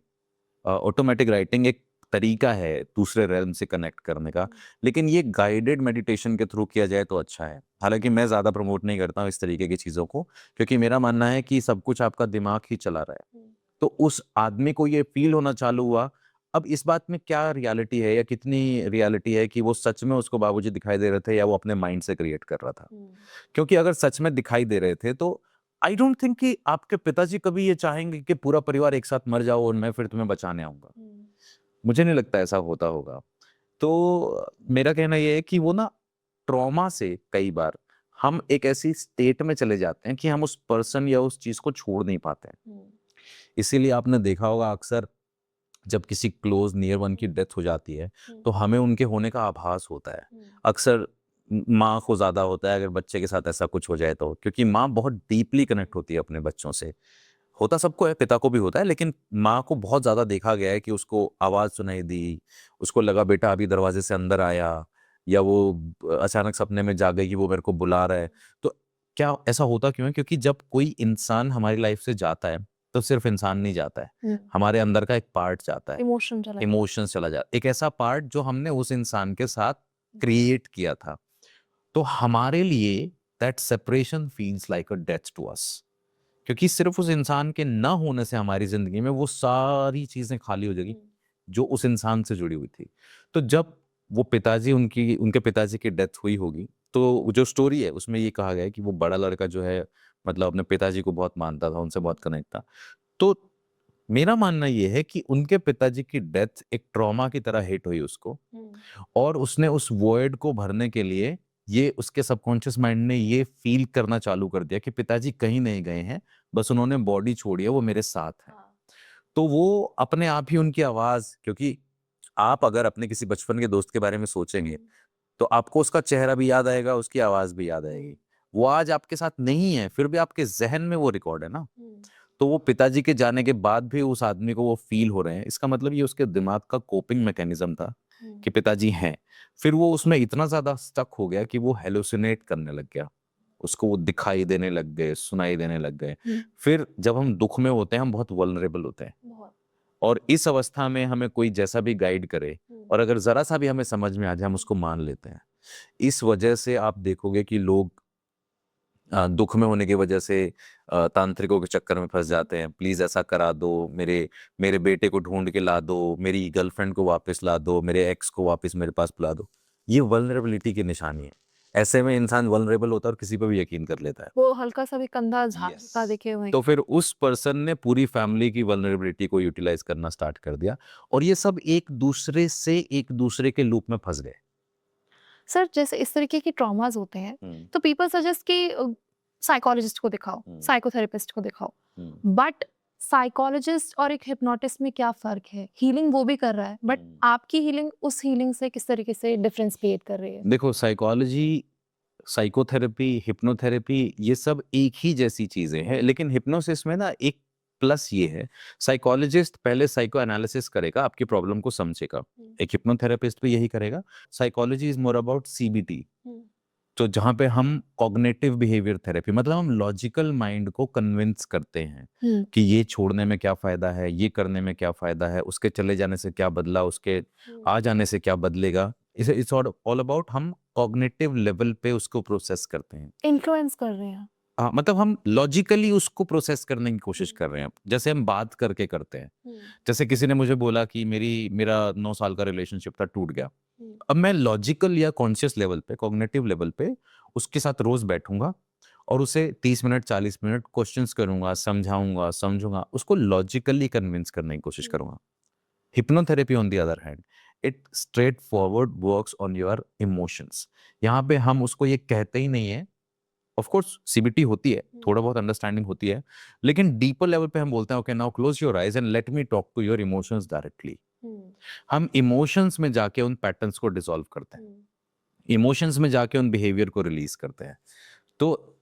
ऑटोमेटिक राइटिंग एक तरीका है दूसरे रेल्म से कनेक्ट करने का, लेकिन ये गाइडेड मेडिटेशन के थ्रू किया जाए तो अच्छा है। हालांकि मैं ज़्यादा प्रमोट नहीं करता हूँ इस तरीके की चीज़ों को, क्योंकि मेरा मानना है कि सब कुछ आपका दिमाग ही चला रहा है। तो उस आदमी को ये फील होना चालू हुआ। अब इस बात में क्या रियलिटी है या कितनी रियलिटी है कि वो सच में उसको बाबूजी दिखाई दे रहे थे या वो अपने माइंड से क्रिएट कर रहा था। क्योंकि अगर सच में दिखाई दे रहे थे तो आई डोंट थिंक कि आपके पिताजी कभी ये चाहेंगे कि पूरा परिवार एक साथ मर जाओ और मैं फिर तुम्हें बचाने आऊंगा। मुझे नहीं लगता ऐसा होता होगा। तो मेरा कहना यह है कि वो ना, ट्रॉमा से कई बार हम एक ऐसी स्टेट में चले जाते हैं कि हम उस पर्सन या उस चीज को छोड़ नहीं पाते हैं। इसीलिए आपने देखा होगा अक्सर जब किसी क्लोज नियर वन की डेथ हो जाती है तो हमें उनके होने का आभास होता है। अक्सर माँ को ज्यादा होता है अगर बच्चे के साथ ऐसा कुछ हो जाए तो, क्योंकि माँ बहुत डीपली कनेक्ट होती है अपने बच्चों से। होता सबको है, पिता को भी होता है, लेकिन माँ को बहुत ज्यादा देखा गया है कि उसको आवाज सुनाई दी, उसको लगा बेटा अभी दरवाजे से अंदर आया, या वो अचानक सपने में जाग गई कि वो मेरे को बुला रहा है। तो क्या ऐसा होता क्यों है? क्योंकि जब कोई इंसान हमारी लाइफ से जाता है तो सिर्फ इंसान नहीं जाता है, हमारे अंदर का एक पार्ट जाता है, इमोशंस चला जाता है, एक ऐसा पार्ट जो हमने उस इंसान के साथ क्रिएट किया था। तो हमारे लिए that separation feels like a death to us, क्योंकि सिर्फ उस इंसान के ना होने से हमारी जिंदगी में वो सारी चीजें खाली हो जाएगी जो उस इंसान से जुड़ी हुई थी। तो जब वो पिताजी, उनके पिताजी की डेथ हुई होगी, तो जो स्टोरी है उसमें ये कहा गया है कि वो बड़ा लड़का जो है, मतलब अपने पिताजी को बहुत मानता था, उनसे बहुत कनेक्ट था। तो मेरा मानना ये है कि उनके पिताजी की डेथ एक ट्रॉमा की तरह हिट हुई उसको, और उसने उस वॉइड को भरने के लिए ये उसके सबकॉन्शियस माइंड ने ये फील करना चालू कर दिया कि पिताजी कहीं नहीं गए हैं, बस उन्होंने बॉडी छोड़ी है, वो मेरे साथ है। तो वो अपने आप ही उनकी आवाज, क्योंकि आप अगर अपने किसी बचपन के दोस्त के बारे में सोचेंगे तो आपको उसका चेहरा भी याद आएगा, उसकी आवाज भी याद आएगी। वो आज आपके साथ नहीं है, फिर भी आपके जहन में वो रिकॉर्ड है ना। तो वो पिताजी के जाने के बाद भी उस आदमी को वो फील हो रहे हैं, इसका मतलब ये उसके दिमाग का कोपिंग मैकेनिज्म था कि पिताजी हैं। फिर वो उसमें इतना ज्यादा स्टक हो गया कि वो हेलुसिनेट करने लग गया, उसको वो दिखाई देने लग गए, सुनाई देने लग गए। फिर जब हम दुख में होते हैं हम बहुत वल्नरेबल होते हैं, और इस अवस्था में हमें कोई जैसा भी गाइड करे और अगर जरा सा भी हमें समझ में आ जाए हम उसको मान लेते हैं। इस वजह से आप देखोगे कि लोग दुख में होने की वजह से तांत्रिकों के चक्कर में फंस जाते हैं। प्लीज ऐसा करा दो, मेरे मेरे बेटे को ढूंढ के ला दो, मेरी गर्लफ्रेंड को वापस ला दो, मेरे एक्स को वापस मेरे पास बुला दो। ये वल्नरेबिलिटी की निशानी है। ऐसे में इंसान वल्नरेबल होता है और किसी पर भी यकीन कर लेता है। वो हल्का सा भी कंधा झाँकता Yes. दिखे वहीं। तो फिर उस पर्सन ने पूरी फैमिली की वल्नरेबिलिटी को यूटिलाइज करना स्टार्ट कर दिया, और ये सब एक दूसरे के लूप में फंस गए। सर जैसे इस तरीके के ट्रॉमास होते हैं तो पीपल सजेस्ट कि साइकोलॉजिस्ट को दिखाओ, साइकोथेरेपिस्ट को दिखाओ, बट साइकोलॉजिस्ट और एक हिप्नोटिस्ट में क्या फर्क है? हीलिंग वो भी कर रहा है, बट आपकी हीलिंग उस हीलिंग से किस तरीके से डिफरेंस क्रिएट कर रही है? देखो, साइकोलॉजी, साइकोथेरेपी, हिप्नोथेरेपी, ये सब एक ही जैसी चीजें हैं, लेकिन हिप्नोसिस में ना एक प्लस ये है, साइकोलॉजिस्ट पहले साइको एनालिसिस करेगा, आपकी प्रॉब्लम को समझेगा। एक हिप्नोथेरेपिस्ट भी यही करेगा। Psychology is more about CBT, तो जहाँ पे हम कॉग्निटिव बिहेवियर थेरेपी, मतलब हम लॉजिकल माइंड को कन्विंस करते हैं कि ये छोड़ने में क्या फायदा है, ये करने में क्या फायदा है, उसके चले जाने से क्या बदला, उसके आ जाने से क्या बदलेगा। इट्स ऑल अबाउट हम कॉग्निटिव लेवल पे उसको प्रोसेस करते हैं। इन्फ्लुएंस कर रहे हैं। हाँ, मतलब हम लॉजिकली उसको प्रोसेस करने की कोशिश कर रहे हैं, जैसे हम बात करके करते हैं। जैसे किसी ने मुझे बोला कि मेरा 9 साल का रिलेशनशिप था, टूट गया। अब मैं लॉजिकल या कॉन्शियस लेवल पे, कॉग्निटिव लेवल पे उसके साथ रोज बैठूंगा और उसे 30 मिनट 40 मिनट क्वेश्चंस करूंगा, समझाऊंगा, समझूंगा, उसको लॉजिकली कन्विंस करने की कोशिश करूंगा। Hypnotherapy on the other hand, it straight forward works on your emotions. यहाँ पे हम उसको ये कहते ही नहीं है, ऑफ कोर्स सीबीटी होती है, थोड़ा बहुत अंडरस्टैंडिंग होती है, लेकिन डीपर लेवल पे हम बोलते हैं okay now close your eyes and let me talk to your emotions directly. हम इमोशंस में जाके उन पैटर्न्स को डिसॉल्व करते हैं, इमोशंस में जाके उन बिहेवियर को रिलीज करते हैं। तो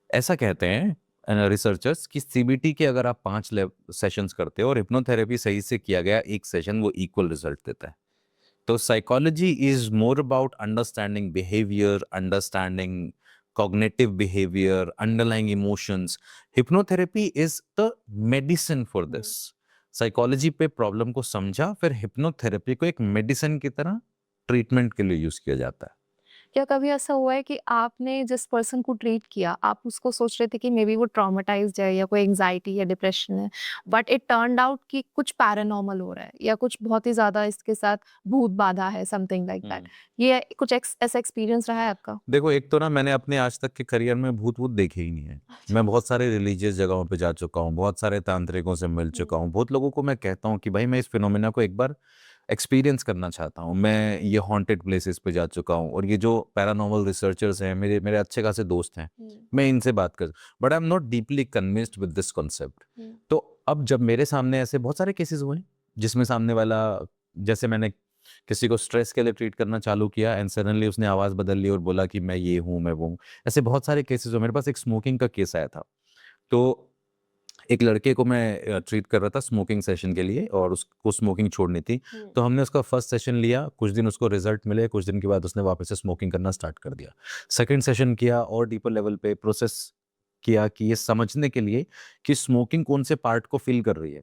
ऐसा कहते हैं रिसर्चर्स कि सीबीटी के अगर आप 5 सेशंस करते हो और हिप्नोथेरेपी सही से किया गया एक सेशन, वो इक्वल रिजल्ट देता है। तो psychology is more about understanding behaviour, understanding cognitive behavior, underlying emotions. Hypnotherapy is the medicine for this. Psychology पे प्रॉब्लम को समझा, फिर हिप्नोथेरेपी को एक मेडिसिन की तरह ट्रीटमेंट के लिए यूज किया जाता है। क्या कभी ऐसा हुआ है कि आपने जिस पर्सन को ट्रीट किया, आप उसको सोच रहे थे कि मे बी वो ट्रॉमेटाइज्ड है या कोई एंग्जाइटी या डिप्रेशन है, बट इट टर्न्ड आउट कि कुछ पैरानॉर्मल हो रहा है या कुछ बहुत ही ज्यादा इसके साथ भूत बाधा है, समथिंग लाइक दैट? ये कुछ ऐसा एक्सपीरियंस रहा है आपका? देखो, एक तो ना मैंने अपने आज तक के करियर में भूत वूत देखे ही नहीं है। मैं बहुत सारे रिलीजियस जगहों पे जा चुका हूँ, बहुत सारे तांत्रिकों से मिल चुका हूँ, बहुत लोगों को मैं कहता हूँ कि भाई मैं इस फिनोमेना को एक बार एक्सपीरियंस करना चाहता हूँ। मैं ये हॉन्टेड प्लेसेस पे जा चुका हूँ, और ये जो पैरानॉर्मल रिसर्चर्स हैं, मेरे मेरे अच्छे खासे दोस्त हैं, मैं इनसे बात कर, but I am not deeply convinced with this concept. तो अब जब मेरे सामने ऐसे बहुत सारे केसेस हुए जिसमें सामने वाला, जैसे मैंने किसी को स्ट्रेस के लिए ट्रीट करना चालू किया एंड सडनली उसने आवाज बदल ली और बोला कि मैं ये हूँ, मैं वो हूँ। ऐसे बहुत सारे केसेस हुए। मेरे पास एक स्मोकिंग का केस आया था। तो एक लड़के को मैं ट्रीट कर रहा था स्मोकिंग सेशन के लिए, और उसको स्मोकिंग छोड़नी थी। तो हमने उसका फर्स्ट सेशन लिया, कुछ दिन उसको रिजल्ट मिले, कुछ दिन के बाद उसने वापस से स्मोकिंग करना स्टार्ट कर दिया। सेकंड सेशन किया और डीपर लेवल पे प्रोसेस किया कि ये समझने के लिए कि स्मोकिंग कौन से पार्ट को फिल कर रही है।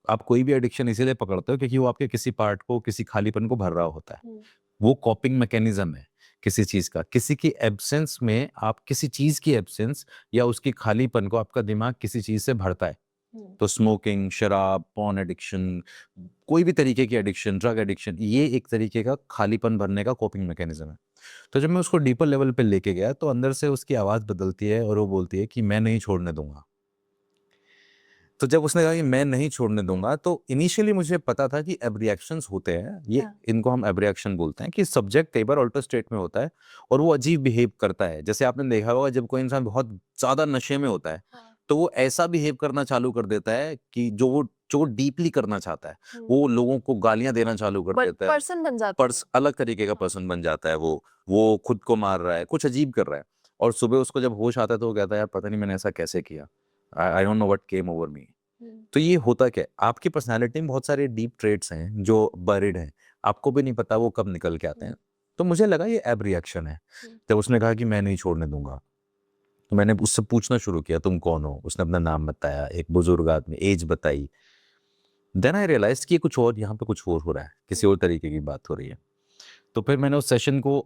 आप कोई भी एडिक्शन इसीलिए पकड़ते हो क्योंकि वो आपके किसी पार्ट को, किसी खालीपन को भर रहा होता है। वो कॉपिंग मैकेनिज्म है किसी चीज का। किसी की एब्सेंस में, आप किसी चीज की एब्सेंस या उसकी खालीपन को आपका दिमाग किसी चीज से भरता है। तो स्मोकिंग, शराब, पॉर्न एडिक्शन, कोई भी तरीके की एडिक्शन, ड्रग एडिक्शन, ये एक तरीके का खालीपन भरने का कॉपिंग मैकेनिज्म है। तो जब मैं उसको डीपर लेवल पे लेके गया तो अंदर से उसकी आवाज बदलती है और वो बोलती है कि मैं नहीं छोड़ने दूंगा। तो जब उसने कहा कि मैं नहीं छोड़ने दूंगा, तो इनिशियली मुझे पता था कि एब्रिएक्शंस होते हैं ये, हाँ। इनको हम एब्रिएक्शन बोलते हैं, कि सब्जेक्ट कई बार अल्टर स्टेट में होता है और वो अजीब बिहेव करता है। जैसे आपने देखा होगा जब कोई इंसान बहुत ज्यादा नशे में होता है हाँ। तो वो ऐसा बिहेव करना चालू कर देता है कि जो वो डीपली करना चाहता है, वो लोगों को गालियां देना चालू कर बट देता है, पर्सन बन जाता है। अलग तरीके का पर्सन बन जाता है, वो खुद को मार रहा है, कुछ अजीब कर रहा है, और सुबह उसको जब होश आता है तो वो कहता है यार पता नहीं मैंने ऐसा कैसे किया, आई don't know what came over me. तो ये होता क्या है, आपकी पर्सनैलिटी में बहुत सारे डीप ट्रेट्स हैं जो बरिड हैं, आपको भी नहीं पता वो कब निकल के आते हैं। तो मुझे लगा ये एब रिएक्शन है। जब उसने कहा कि मैं नहीं छोड़ने दूंगा, तो मैंने उससे पूछना शुरू किया तुम कौन हो। उसने अपना नाम बताया, एक बुजुर्ग आदमी, एज बताई। देन आई रियलाइज कि ये कुछ और, यहाँ पे कुछ और हो रहा है, किसी और तरीके की बात हो रही है। तो फिर मैंने उस सेशन को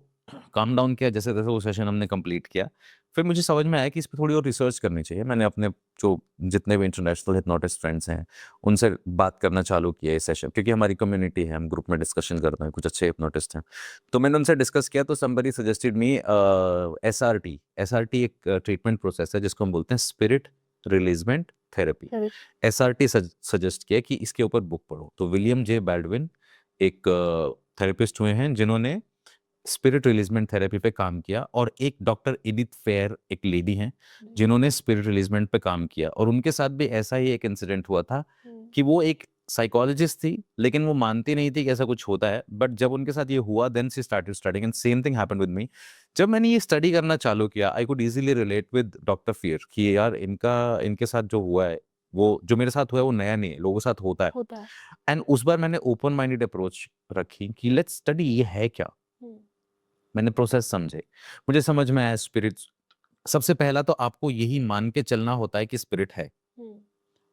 काम डाउन किया, जैसे तैसे वो सेशन हमने कंप्लीट किया। फिर मुझे समझ में आया कि इस पे थोड़ी और रिसर्च करनी चाहिए। मैंने अपने जो जितने भी इंटरनेशनल हिप्नोटिस्ट फ्रेंड्स हैं उनसे बात करना चालू किया इस सेशन, क्योंकि हमारी कम्युनिटी है, हम ग्रुप में डिस्कशन करते हैं, कुछ अच्छे हिप्नोटिस्ट हैं। तो मैंने उनसे डिस्कस किया तो somebody suggested me SRT. SRT एक ट्रीटमेंट प्रोसेस है जिसको हम बोलते हैं spirit releasement therapy. Correct. SRT suggest किया कि इसके ऊपर बुक पढ़ो। तो विलियम जे बैल्डविन एक थेरेपिस्ट हुए हैं जिन्होंने स्पिरिट रिलीजमेंट थेरेपी पे काम किया, और एक डॉक्टर एडिथ फेयर एक लेडी हैं जिन्होंने स्पिरिट रिलीजमेंट पे काम किया, और उनके साथ भी ऐसा ही एक इंसिडेंट हुआ था कि वो एक साइकोलॉजिस्ट थी लेकिन वो मानती नहीं थी कि ऐसा कुछ होता है। बट जब उनके साथ ये हुआ then she started studying and same thing happened with me. जब मैंने ये स्टडी करना चालू किया I could easily relate with doctor fear कि यार इनके साथ जो हुआ है, वो जो मेरे साथ हुआ है वो नया नहीं है, लोगों के साथ होता है। होता है। एंड उस बार मैंने ओपन माइंडेड अप्रोच रखी कि लेट्स स्टडी ये है क्या। मैंने प्रोसेस समझे, मुझे समझ में आया स्पिरिट। सबसे पहला तो आपको यही मान के चलना होता है कि स्पिरिट है,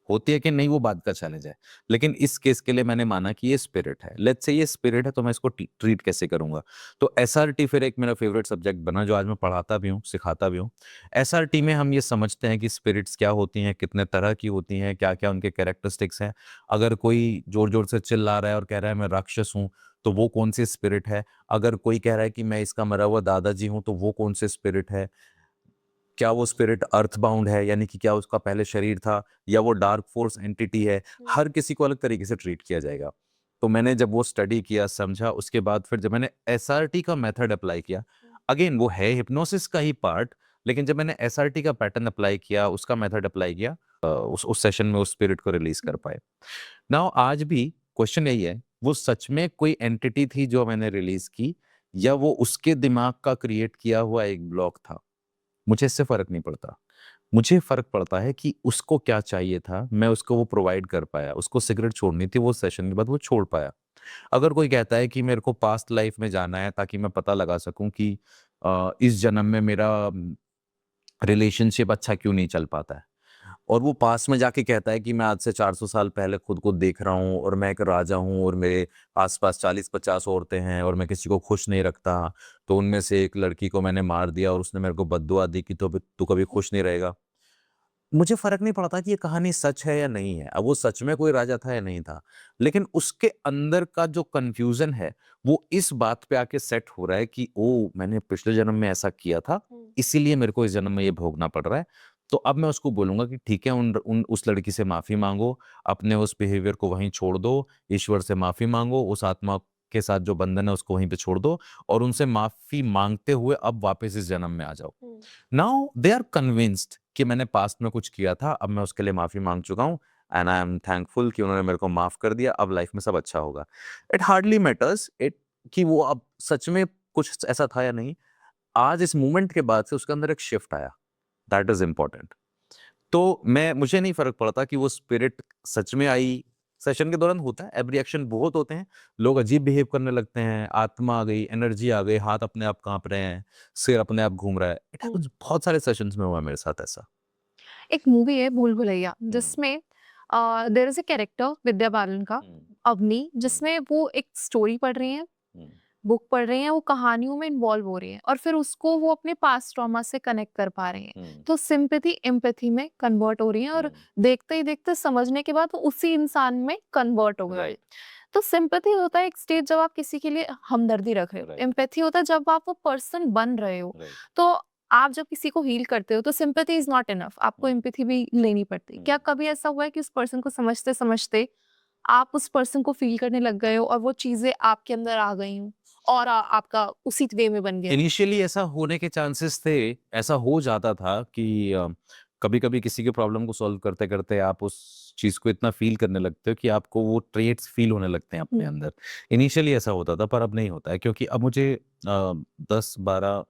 होती है कि नहीं वो बात का चैलेंज है। लेकिन इस केस के लिए मैंने माना कि ये स्पिरिट है। लेट्स से ये स्पिरिट है तो मैं इसको ट्रीट कैसे करूंगा। तो एसआरटी फिर एक मेरा फेवरेट सब्जेक्ट बना, जो आज मैं पढ़ाता भी हूँ, सिखाता भी हूँ। एसआरटी में हम ये समझते हैं कि स्पिरिट्स क्या होती हैं, कितने तरह की होती हैं, क्या क्या उनके कैरेक्टरिस्टिक्स हैं। अगर कोई जोर जोर से चिल्ला रहा है और कह रहा है मैं राक्षस हूँ, तो वो कौन सी स्पिरिट है। अगर कोई कह रहा है कि मैं इसका मरा हुआ दादाजी हूँ, तो वो कौन से स्पिरिट है। क्या वो स्पिरिट अर्थ बाउंड है, यानी कि क्या उसका पहले शरीर था, या वो डार्क फोर्स एंटिटी है। हर किसी को अलग तरीके से ट्रीट किया जाएगा। तो मैंने जब वो स्टडी किया, समझा, उसके बाद फिर जब मैंने एसआरटी का मेथड अप्लाई किया, अगेन वो है हिप्नोसिस का ही पार्ट, लेकिन जब मैंने एसआरटी का पैटर्न अप्लाई किया, उसका मेथड अप्लाई किया, उस सेशन में उस स्पिरिट को रिलीज कर पाए। नाउ आज भी क्वेश्चन यही है, वो सच में कोई एंटिटी थी जो मैंने रिलीज की, या वो उसके दिमाग का क्रिएट किया हुआ एक ब्लॉक था। मुझे इससे फ़र्क नहीं पड़ता। मुझे फ़र्क पड़ता है कि उसको क्या चाहिए था, मैं उसको वो प्रोवाइड कर पाया। उसको सिगरेट छोड़नी थी, वो सेशन के बाद वो छोड़ पाया। अगर कोई कहता है कि मेरे को पास्ट लाइफ़ में जाना है ताकि मैं पता लगा सकूँ कि इस जन्म में मेरा रिलेशनशिप अच्छा क्यों नहीं चल पाता है, और वो पास्ट में जाके कहता है कि मैं आज से 400 साल पहले खुद को देख रहा हूँ और मैं एक राजा हूँ और मेरे आस-पास 40-50 औरतें हैं और मैं किसी को खुश नहीं रखता, तो उनमें से एक लड़की को मैंने मार दिया और उसने मेरे को बद्दुआ दी कि तू कभी खुश नहीं रहेगा। मुझे फ़र्क नहीं पड़ता कि ये कहानी सच है या नहीं है। अब वो सच में कोई राजा था या नहीं था। लेकिन उसके अंदर का जो कन्फ्यूज़न है, वो इस बात पे आके सेट हो रहा है कि ओह! मैंने पिछले जन्म में ऐसा किया था, इसीलिए मेरे को इस जन्म में ये भोगना पड़ रहा है। तो अब मैं उसको बोलूँगा कि ठीक है, उस लड़की से माफ़ी माँगो, अपने उस बिहेवियर को वहीं छोड़ दो, ईश्वर से माफ़ी माँगो, उस आत्मा के साथ जो बंधन है उसको वहीं पे छोड़ दो, और उनसे माफ़ी माँगते हुए अब वापस इस जन्म में आ जाओ। नाउ दे आर कन्विंस्ड कि मैंने पास्ट में कुछ किया था, अब मैं उसके लिए माफ़ी माँग चुका हूँ, एंड आई एम थैंकफुल कि उन्होंने मेरे को माफ़ कर दिया, अब लाइफ में सब अच्छा होगा। इट हार्डली मैटर्स इट कि वो अब सच में कुछ ऐसा था या नहीं। आज इस मोमेंट के बाद से उसके अंदर एक शिफ्ट आया, दैट इज़ इम्पोर्टेंट। तो मुझे नहीं फ़र्क पड़ता कि वो स्पिरिट सच में आई। सेशन के दौरान होता है, एब्रिएक्शन बहुत होते हैं, लोग अजीब बिहेव करने लगते हैं, आत्मा आ गई, एनर्जी आ गई, हाथ अपने आप काँप रहे हैं, सिर अपने आप घूम रहा है। इट हैपेंस, बहुत सारे सेशंस में हुआ है मेरे साथ ऐसा। एक मूवी है भूल भुलैया जिसमें there is a character Vidya Balan का अवनी, जिसमें वो एक स्टोरी पढ़ रही हैं, बुक पढ़ रही हैं, वो कहानियों में इन्वॉल्व हो रही हैं और फिर उसको वो अपने पास्ट ट्रॉमा से कनेक्ट कर पा रही हैं, तो सिंपैथी एम्पैथी में कन्वर्ट हो रही हैं और देखते ही देखते समझने के बाद वो उसी इंसान में कन्वर्ट हो गए। राइट, तो सिंपैथी होता है एक स्टेज जब आप किसी के लिए हमदर्दी रख रहे हो, राइट, एम्पैथी होता है जब आप वो पर्सन बन रहे हो। राइट। तो आप जब किसी को हील करते हो तो सिंपैथी इज नॉट इनफ, आपको एम्पैथी भी लेनी पड़ती है। क्या कभी ऐसा हुआ है कि उस पर्सन को समझते समझते आप उस पर्सन को फील करने लग गए हो और वो चीजें आपके अंदर आ गई हूँ और आपका उसी वे में बन गया? इनिशियली ऐसा होने के चांसेस थे, ऐसा हो जाता था कि कभी-कभी किसी की प्रॉब्लम को सॉल्व करते-करते आप उस चीज़ को इतना फ़ील करने लगते हो कि आपको वो ट्रेट्स फ़ील होने लगते हैं अपने अंदर। इनिशियली ऐसा होता था पर अब नहीं होता है क्योंकि अब मुझे 10, 12,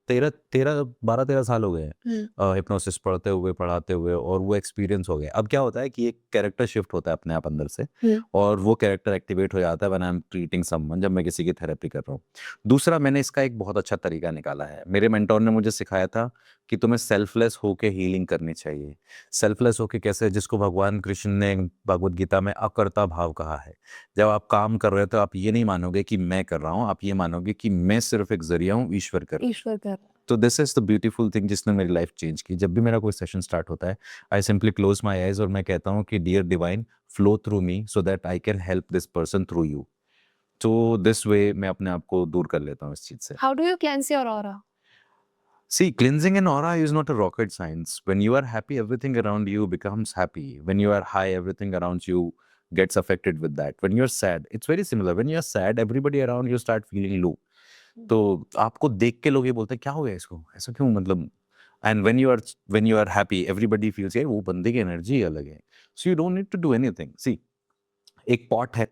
12-13 साल हो गए हैं हिप्नोसिस पढ़ते हुए, पढ़ाते हुए और वो एक्सपीरियंस हो गया। अब क्या होता है कि एक कैरेक्टर शिफ्ट होता है अपने आप अंदर से और वो कैरेक्टर एक्टिवेट हो जाता है when I am treating someone, जब मैं किसी की थेरेपी कर रहा हूँ। दूसरा मैंने इसका एक बहुत अच्छा तरीका निकाला है। मेरे मेंटर ने मुझे सिखाया था कि तुम्हें सेल्फलेस होके हीलिंग करनी चाहिए। सेल्फलेस होके कैसे? जिसको भगवान कृष्ण ने भगवद गीता में अकर्ता भाव कहा है। जब आप काम कर रहे हो तो आप ये नहीं मानोगे कि मैं कर रहा हूँ, आप ये मानोगे कि मैं सिर्फ एक ज़रिया हूँ, ईश्वर कर रहा है। ईश्वर कर तो this is the beautiful thing जिसने मेरी लाइफ चेंज की। जब भी मेरा कोई सेशन स्टार्ट होता है, I simply close my eyes और मैं कहता हूँ कि dear divine flow through me so that I can help this person through you. तो दिस वे मैं अपने आप को दूर कर लेता हूँ इस चीज़ से। How do you cleanse your aura? See, cleansing an aura is not a rocket science. When you are happy, everything around you becomes happy. When you are high, everything around you gets affected with that. When you're sad, it's very similar. When you're sad, everybody around you start feeling low. तो आपको देख के लोग ये बोलते हैं क्या हो गया इसको, ऐसा क्यों, मतलब and when you are happy everybody feels यार वो बंदे की एनर्जी अलग है, so you don't need to do anything. See, एक पॉट है,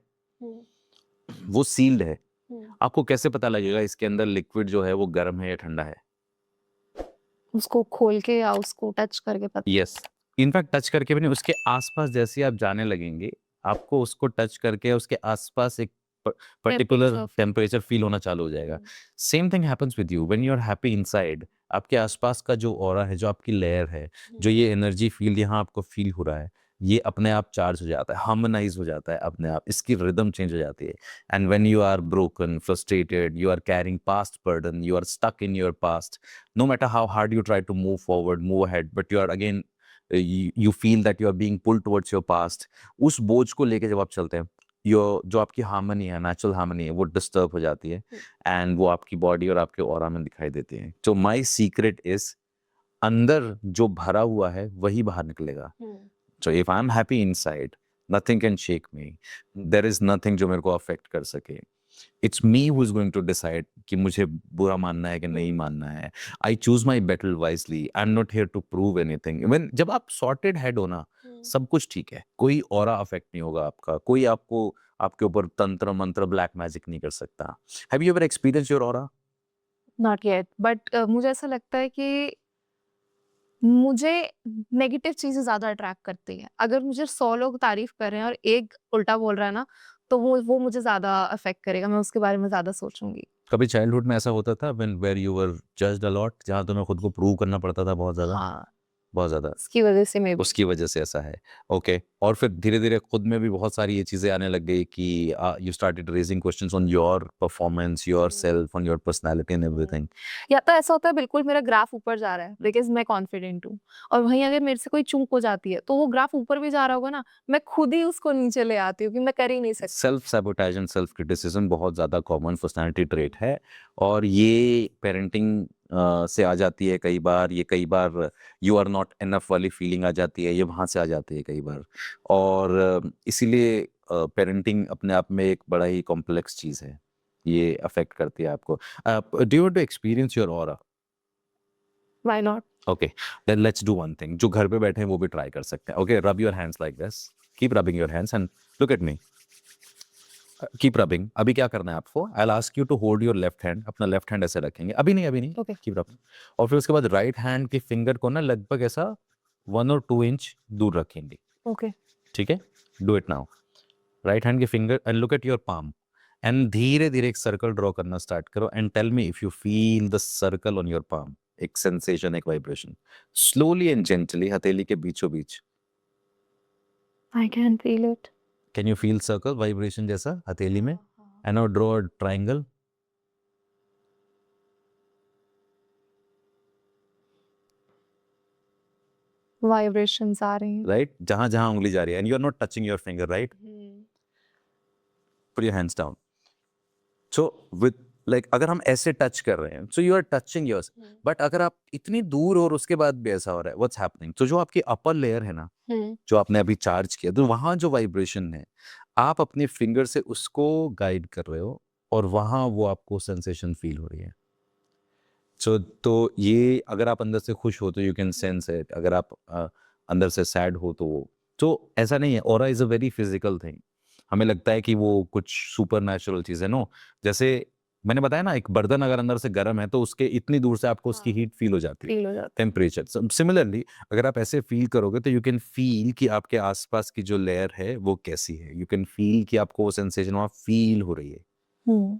वो सील्ड है, आपको कैसे पता लगेगा इसके अंदर लिक्विड जो है वो गर्म है या ठंडा है? उसको खोल के या उसको टच करके पता? यस, इनफैक्ट टच करके भी नहीं, उसके आसपास जैसे ही आप जाने लगेंगे, आपको उसको टच करके उसके आसपास एक पर्टिकुलर Temperature. टेम्परेचर फील होना चालू हो जाएगा। Same thing happens with you when you are happy inside. आपके आसपास का जो ऑरा है, जो आपकी लेयर है, जो ये एनर्जी फील्ड यहाँ आपको फील हो रहा है, ये अपने आप चार्ज हो जाता है, हार्मोनाइज हो जाता है अपने आप, इसकी रिदम चेंज हो जाती है। And when you are broken, frustrated, you are carrying past burden, you are stuck in your past, no matter how hard you try to move forward, move ahead, but you are again you feel that you are being pulled towards your past। उस बोझ को लेके जब आप चलते हैं, जो आपकी हार्मनी है, नेचुरल हार्मनी है, वो डिस्टर्ब हो जाती है एंड वो आपकी बॉडी और आपके ऑरा में दिखाई देती है। तो माय सीक्रेट इज, अंदर जो भरा हुआ है वही बाहर निकलेगा। So if I'm happy inside, nothing can shake me. There is nothing जो मेरे को affect कर सके। It's me who is going to decide कि मुझे बुरा मानना है कि नहीं मानना है। I choose my battle wisely. I'm not here to prove anything. When जब आप sorted head हो ना, सब कुछ ठीक है। कोई ऑरा अफेक्ट नहीं होगा आपका। कोई आपको आपके ऊपर तंत्र मंत्र ब्लैक मैजिक नहीं कर सकता। Have you ever experienced your aura? Not yet, but मुझे ऐसा लगता है कि मुझे नेगेटिव चीजें ज्यादा अट्रैक्ट करती हैं। अगर मुझे 100 लोग तारीफ कर रहे हैं और एक उल्टा बोल रहा है ना, तो वो मुझे ज्यादा अफेक्ट करेगा, मैं उसके बारे में ज्यादा सोचूंगी। कभी चाइल्डहुड में ऐसा होता था when where you were judged a lot, जहाँ तुम्हें खुद को प्रूव करना पड़ता था बहुत ज़्यादा? हाँ, बहुत ज़्यादा। उसकी वजह से मैं उसकी वजह से ऐसा है। ओके, और फिर धीरे-धीरे खुद में भी बहुत सारी ये चीज़ें आने लग गई कि you started raising questions on your performance, yourself, on your personality and everything. या तो ऐसा होता है बिल्कुल मेरा ग्राफ ऊपर जा रहा है बिकॉज मैं कॉन्फिडेंट हूँ, और वहीं अगर मेरे से कोई चूक हो जाती है तो वो ग्राफ ऊपर भी जा रहा होगा ना, मैं खुद ही उसको नीचे ले आती हूँ कि मैं कर ही नहीं सकती। Self sabotage and self criticism बहुत ज़्यादा कॉमन पर्सनैलिटी ट्रेट है और ये पेरेंटिंग से आ जाती है कई बार, ये कई बार यू आर नॉट इनफ वाली फीलिंग आ जाती है, ये वहाँ से आ जाती है कई बार और इसीलिए पेरेंटिंग अपने आप में एक बड़ा ही कॉम्प्लेक्स चीज़ है। ये अफेक्ट करती है आपको। Do you want to experience your aura? Why not? Okay, then let's do one thing, जो घर पे बैठे हैं वो भी ट्राई कर सकते हैं। Okay, rub your hands like this, keep rubbing your hands and look at me, keep rubbing. अभी क्या करना है आपको, I will ask you to hold your left hand, अपना लेफ्ट हैंड ऐसे रखेंगे, अभी नहीं, ओके। Keep rubbing. और फिर उसके बाद राइट हैंड की फिंगर को ना लगभग ऐसा 1 और 2 इंच दूर रखेंगे, ओके। ठीक है? Do it now. Right hand की finger and look at your palm and धीरे धीरे एक सर्कल ड्रॉ करना स्टार्ट करो and tell me if you feel the circle on your palm, एक सेंसेशन, एक वाइब्रेशन, स्लोली एंड जेंटली हथेली के बीचों बीच। I can feel it. Can you feel circle vibration जैसा हथेली में? And now draw a triangle. Vibrations आ रही हैं। राइट, जहां जहां उंगली जा रही है and you are not touching your finger, right? Put your hands down. So with like अगर हम ऐसे टच कर रहे हैं, so you are touching yours, but अगर आप इतनी दूर और उसके बाद भी ऐसा हो रहा है, व्हाट्स हैपनिंग? तो जो आपकी अपर लेयर है ना, जो आपने अभी चार्ज किया, तो वहाँ जो वाइब्रेशन है, आप अपने फिंगर से उसको गाइड कर रहे हो और वहाँ वो आपको सेंसेशन फील हो रही है। सो तो ये अगर आप अंदर से खुश हो तो यू कैन सेंस इट, अगर आप अंदर से सैड हो तो ऐसा नहीं है। Aura is a very physical thing. हमें लगता है कि वो कुछ सुपर नेचुरल चीज है, नो। जैसे मैंने बताया ना, एक बर्तन अगर अंदर से गर्म है तो उसके इतनी दूर से आपको उसकी हाँ। हीट फील हो जाती है, फील हो जाता है। टेम्परेचर। सिमिलरली अगर आप ऐसे फील करोगे तो यू कैन फील कि आपके आसपास की जो लेयर है वो कैसी है, यू कैन फील कि आपको वो सेंसेशन वहाँ फील हो रही है। हम्म।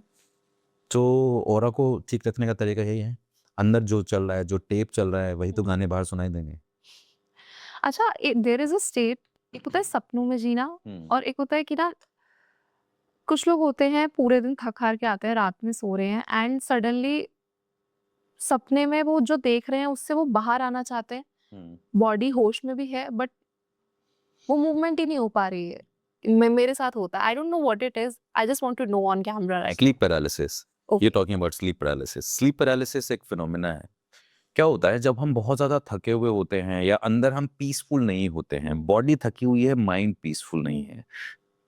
तो ऑरा को ठीक रखने का तरीका यही है, अंदर जो चल रहा है, जो टेप चल रहा है, वही तो गाने बाहर सुनाई देंगे। अच्छा, देयर इज अ स्टेट, एक होता है सपनों में जीना और एक होता है कि ना कुछ लोग होते हैं पूरे दिन थक हार के आते हैं, रात में सो रहे हैं एंड सडनली सपने में वो जो देख रहे हैं उससे वो बाहर आना चाहते हैं, बॉडी होश में भी है बट वो मूवमेंट ही नहीं हो पा रही है। मेरे साथ होता है, I don't know what it is, I just want to know on camera right sleep paralysis, now. ये talking about sleep paralysis. Sleep paralysis एक फिनोमेना है। क्या होता है जब हम बहुत ज्यादा थके हुए होते हैं या अंदर हम पीसफुल नहीं होते हैं, बॉडी थकी हुई है, माइंड पीसफुल नहीं है,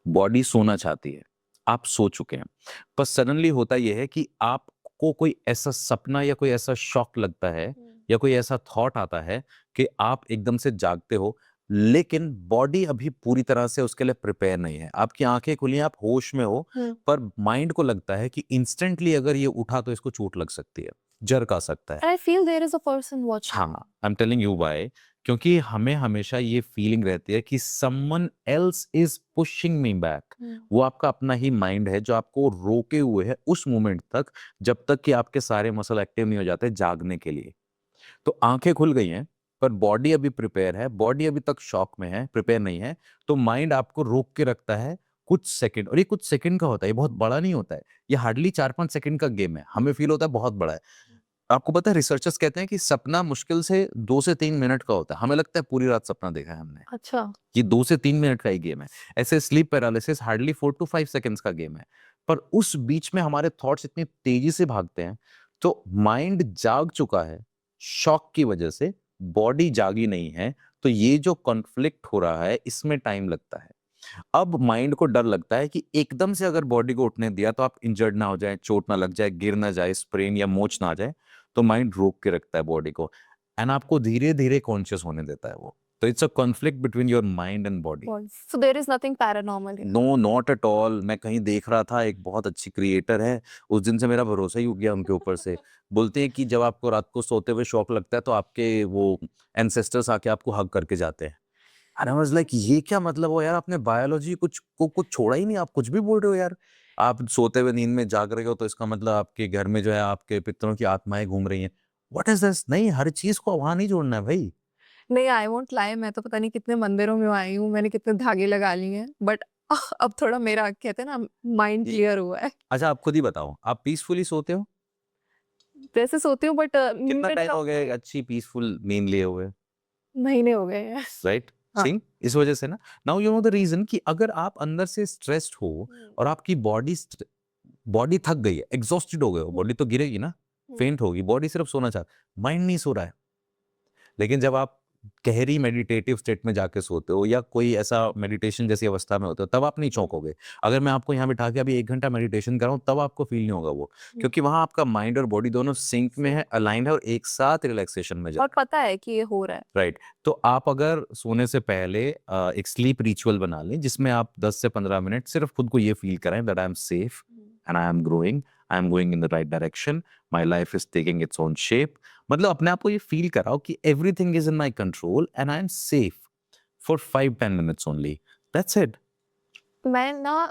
बॉडी सोना चाहती है, आप सो चुके हैं, पर सडनली होता यह है कि आपको कोई ऐसा सपना या कोई ऐसा शॉक लगता है या कोई ऐसा थॉट आता है कि आप एकदम से जागते हो, लेकिन बॉडी अभी पूरी तरह से उसके लिए प्रिपेयर नहीं है। आपकी आंखें खुली हैं, आप होश में हो, पर माइंड को लगता है कि इंस्टेंटली अगर ये उठा तो इसको चोट लग सकती है, जर्क आ सकता है। I feel there is a person watching. हाँ, I am telling you why. क्योंकि हमें हमेशा ये फीलिंग रहती है कि someone else is pushing me back. वो आपका अपना ही माइंड है जो आपको रोके हुए है उस मोमेंट तक, जब तक कि आपके सारे मसल एक्टिव नहीं हो जाते जागने के लिए। तो आंखें खुल गई हैं, पर बॉडी अभी प्रिपेयर है, बॉडी अभी तक शॉक में है, प्रिपेयर नहीं है। तो माइंड आपको रोक के रखता है कुछ सेकंड, और ये कुछ सेकंड का होता है, ये बहुत बड़ा नहीं होता है। ये हार्डली 4-5 सेकंड का गेम है, हमें फील होता है बहुत बड़ा है। आपको पता है रिसर्चर्स कहते हैं कि सपना मुश्किल से 2 से 3 मिनट का होता है। हमें लगता है पूरी रात सपना देखा है हमने। अच्छा। ये 2 से 3 मिनट का ही गेम है। ऐसे sleep paralysis hardly 4 to 5 seconds का गेम है। पर उस बीच में हमारे थॉट्स इतनी तेजी से भागते हैं, तो माइंड जाग चुका है शॉक की वजह से, बॉडी जागी नहीं है। तो ये जो कॉन्फ्लिक्ट हो रहा है इसमें टाइम लगता है। अब माइंड को डर लगता है कि एकदम से अगर बॉडी को उठने दिया तो आप इंजर्ड ना हो जाए, चोट ना लग जाए, गिर ना जाए, स्प्रेन या मोच ना आ जाए। तो माइंड रोक के रखता है बॉडी को, एंड आपको धीरे धीरे कॉन्शियस होने देता है वो। तो it's a conflict between your mind and body. So there is nothing paranormal here. No, not at all. मैं कहीं देख रहा था, एक बहुत अच्छी क्रिएटर है, उस दिन से मेरा भरोसा ही उठ गया उनके ऊपर से। बोलते हैं कि जब आपको रात को सोते हुए शौक लगता है तो आपके वो एंसेस्टर्स आके आपको हग करके जाते हैं। एंड आई वाज लाइक, ये क्या मतलब हो यार, आपने बायोलॉजी कुछ छोड़ा ही नहीं, आप कुछ भी बोल रहे हो यार। आप सोते हुए नींद में जाग रहे हो तो इसका मतलब आपके घर में जो है आपके पितरों की आत्माएं घूम रही हैं। What is this? नहीं, हर चीज को वहां नहीं जोड़ना है भाई। नहीं, आई वोंट लाई, मैं तो पता नहीं कितने मंदिरों में आई हूँ, मैंने कितने धागे लगा लिए हैं बट अब थोड़ा मेरा कहते हैं ना माइंड ये- क्लियर हुआ है। अच्छा, आप खुद ही बताओ, आप पीसफुली सोते हो? वैसे सोती हूँ बट कितना टाइम हो गया अच्छी पीसफुल नींद लिए हुए? महीने हो गए हैं। राइट। हाँ। सी, इस वजह से ना, now you know the reason कि अगर आप अंदर से स्ट्रेस्ड हो और आपकी बॉडी थक गई है, एग्जॉस्टेड हो गए हो, बॉडी तो गिरेगी ना, फेंट होगी, बॉडी सिर्फ सोना चाहती, माइंड नहीं सो रहा है। लेकिन जब आप गहरी मेडिटेटिव स्टेट में जाके सोते हो या कोई ऐसा मेडिटेशन जैसी अवस्था में होते हो, तब आप नहीं चौंकोगे। अगर मैं आपको यहाँ बिठा के अभी 1 घंटा मेडिटेशन कराऊं तब आपको फील नहीं होगा वो, क्योंकि वहां आपका माइंड और बॉडी दोनों सिंक में है, अलाइंड है और एक साथ रिलैक्सेशन में जा और पता है कि ये हो रहा है। राइट। तो आप अगर सोने से पहले एक स्लीप रिचुअल बना लें जिसमें आप 10 से 15 मिनट सिर्फ खुद को ये फील कराएं that I am safe and I am growing, I am going in the right direction, my life is taking its own shape. मतलब अपने आप को ये फील कराओ कि everything is in my control and I am safe for 5-10 minutes only, that's it. मैं ना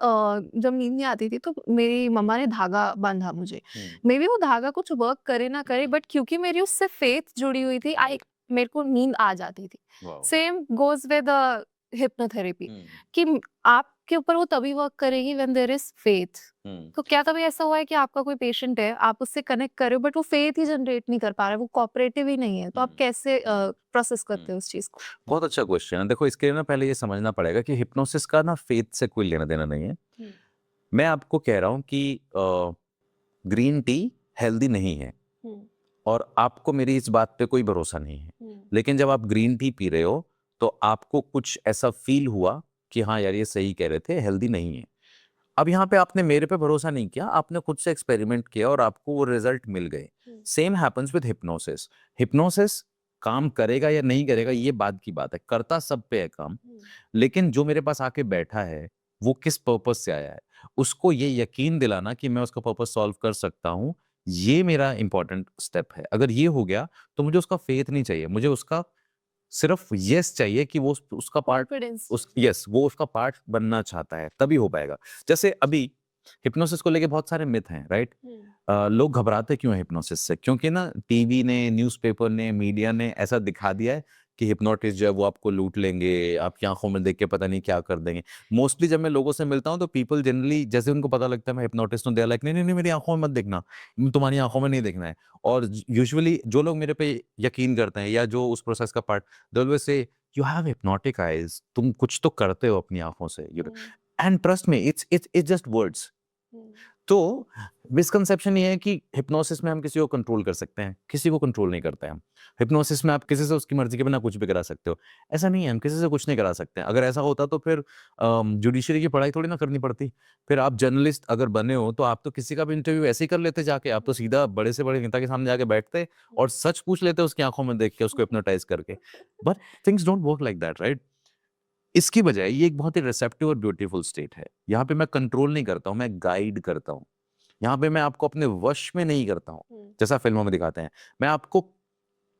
जब नींद नहीं आती थी तो मेरी मम्मा ने धागा बांधा मुझे। मे बी वो धागा कुछ वर्क करे ना करे बट क्योंकि मेरी उससे फेथ जुड़ी हुई थी, आई मेरे को नींद आ जाती थी। सेम गोज विद हिप्नोथेरेपी कि आपके ऊपर वो तभी वर्क करेगी व्हेन देयर इज फेथ। तो क्या कभी ऐसा हुआ है कि आपका कोई पेशेंट है, आप उससे कनेक्ट कर रहे हो बट वो फेथ ही जनरेट नहीं कर पा रहा है, वो कोऑपरेटिव ही नहीं है, तो आप कैसे प्रोसेस करते हो उस चीज को? बहुत अच्छा क्वेश्चन है। देखो, इसके लिए ना पहले ये समझना पड़ेगा कि हिप्नोसिस का ना फेथ से कोई लेना देना नहीं है। मैं आपको कह रहा हूँ कि ग्रीन टी हेल्दी नहीं है और आपको मेरी इस बात पे कोई भरोसा नहीं है, लेकिन जब आप ग्रीन टी पी रहे हो तो आपको कुछ ऐसा फील हुआ कि हाँ यार ये सही कह रहे थे, हेल्दी नहीं है। अब यहाँ पे आपने मेरे पे भरोसा नहीं किया, आपने खुद से एक्सपेरिमेंट किया और आपको वो रिजल्ट मिल गए। Same happens with hypnosis. Hypnosis काम करेगा या नहीं करेगा ये बात की बात है, करता सब पे है काम, लेकिन जो मेरे पास आके बैठा है वो किस पर्पस से आया है, उसको ये यकीन दिलाना कि मैं उसका पर्पस सॉल्व कर सकता हूँ, ये मेरा इंपॉर्टेंट स्टेप है। अगर ये हो गया तो मुझे उसका फेथ नहीं चाहिए, मुझे उसका सिर्फ यस चाहिए कि वो उसका पार्ट कॉन्फिडेंस। वो उसका पार्ट बनना चाहता है, तभी हो पाएगा। जैसे अभी हिप्नोसिस को लेके बहुत सारे मिथ हैं, राइट? लोग घबराते क्यों हैं हिप्नोसिस से? क्योंकि ना टीवी ने, न्यूज़पेपर ने, मीडिया ने ऐसा दिखा दिया है कि हिप्नोटिस्ट जो है वो आपको लूट लेंगे, आपकी आंखों में देख के पता नहीं क्या कर देंगे। मोस्टली जब मैं लोगों से मिलता हूँ तो पीपल जनरली जैसे उनको पता लगता है मैं हिप्नोटिस्ट हूँ, दे आर लाइक नहीं नहीं नहीं मेरी आंखों में मत देखना, तुम्हारी आंखों में नहीं देखना है। और यूजुअली जो लोग मेरे पे यकीन करते हैं या जो उस प्रोसेस का part, they always say you have hypnotic eyes, तुम कुछ तो करते हो अपनी आंखों से, and trust me it's just words. तो मिसकंसेप्शन ये है कि हिप्नोसिस में हम किसी को कंट्रोल कर सकते हैं, किसी को कंट्रोल नहीं करते हैं हम। हिप्नोसिस में आप किसी से उसकी मर्जी के बिना कुछ भी करा सकते हो, ऐसा नहीं है, हम किसी से कुछ नहीं करा सकते हैं। अगर ऐसा होता तो फिर जुडिशरी की पढ़ाई थोड़ी ना करनी पड़ती। फिर आप जर्नलिस्ट अगर बने हो तो आप तो किसी का भी इंटरव्यू ऐसे ही कर लेते जाके, आप तो सीधा बड़े से बड़े नेता के सामने जाके बैठते और सच पूछ लेते उसकी आंखों में देख के, उसको हिप्नोटाइज करके। But things don't work like that, right? इसकी बजाय ये एक बहुत ही रिसेप्टिव और ब्यूटीफुल स्टेट है। यहाँ पे मैं कंट्रोल नहीं करता हूँ, मैं गाइड करता हूँ। यहाँ पे मैं आपको अपने वश में नहीं करता हूँ, जैसा फिल्मों में दिखाते हैं। मैं आपको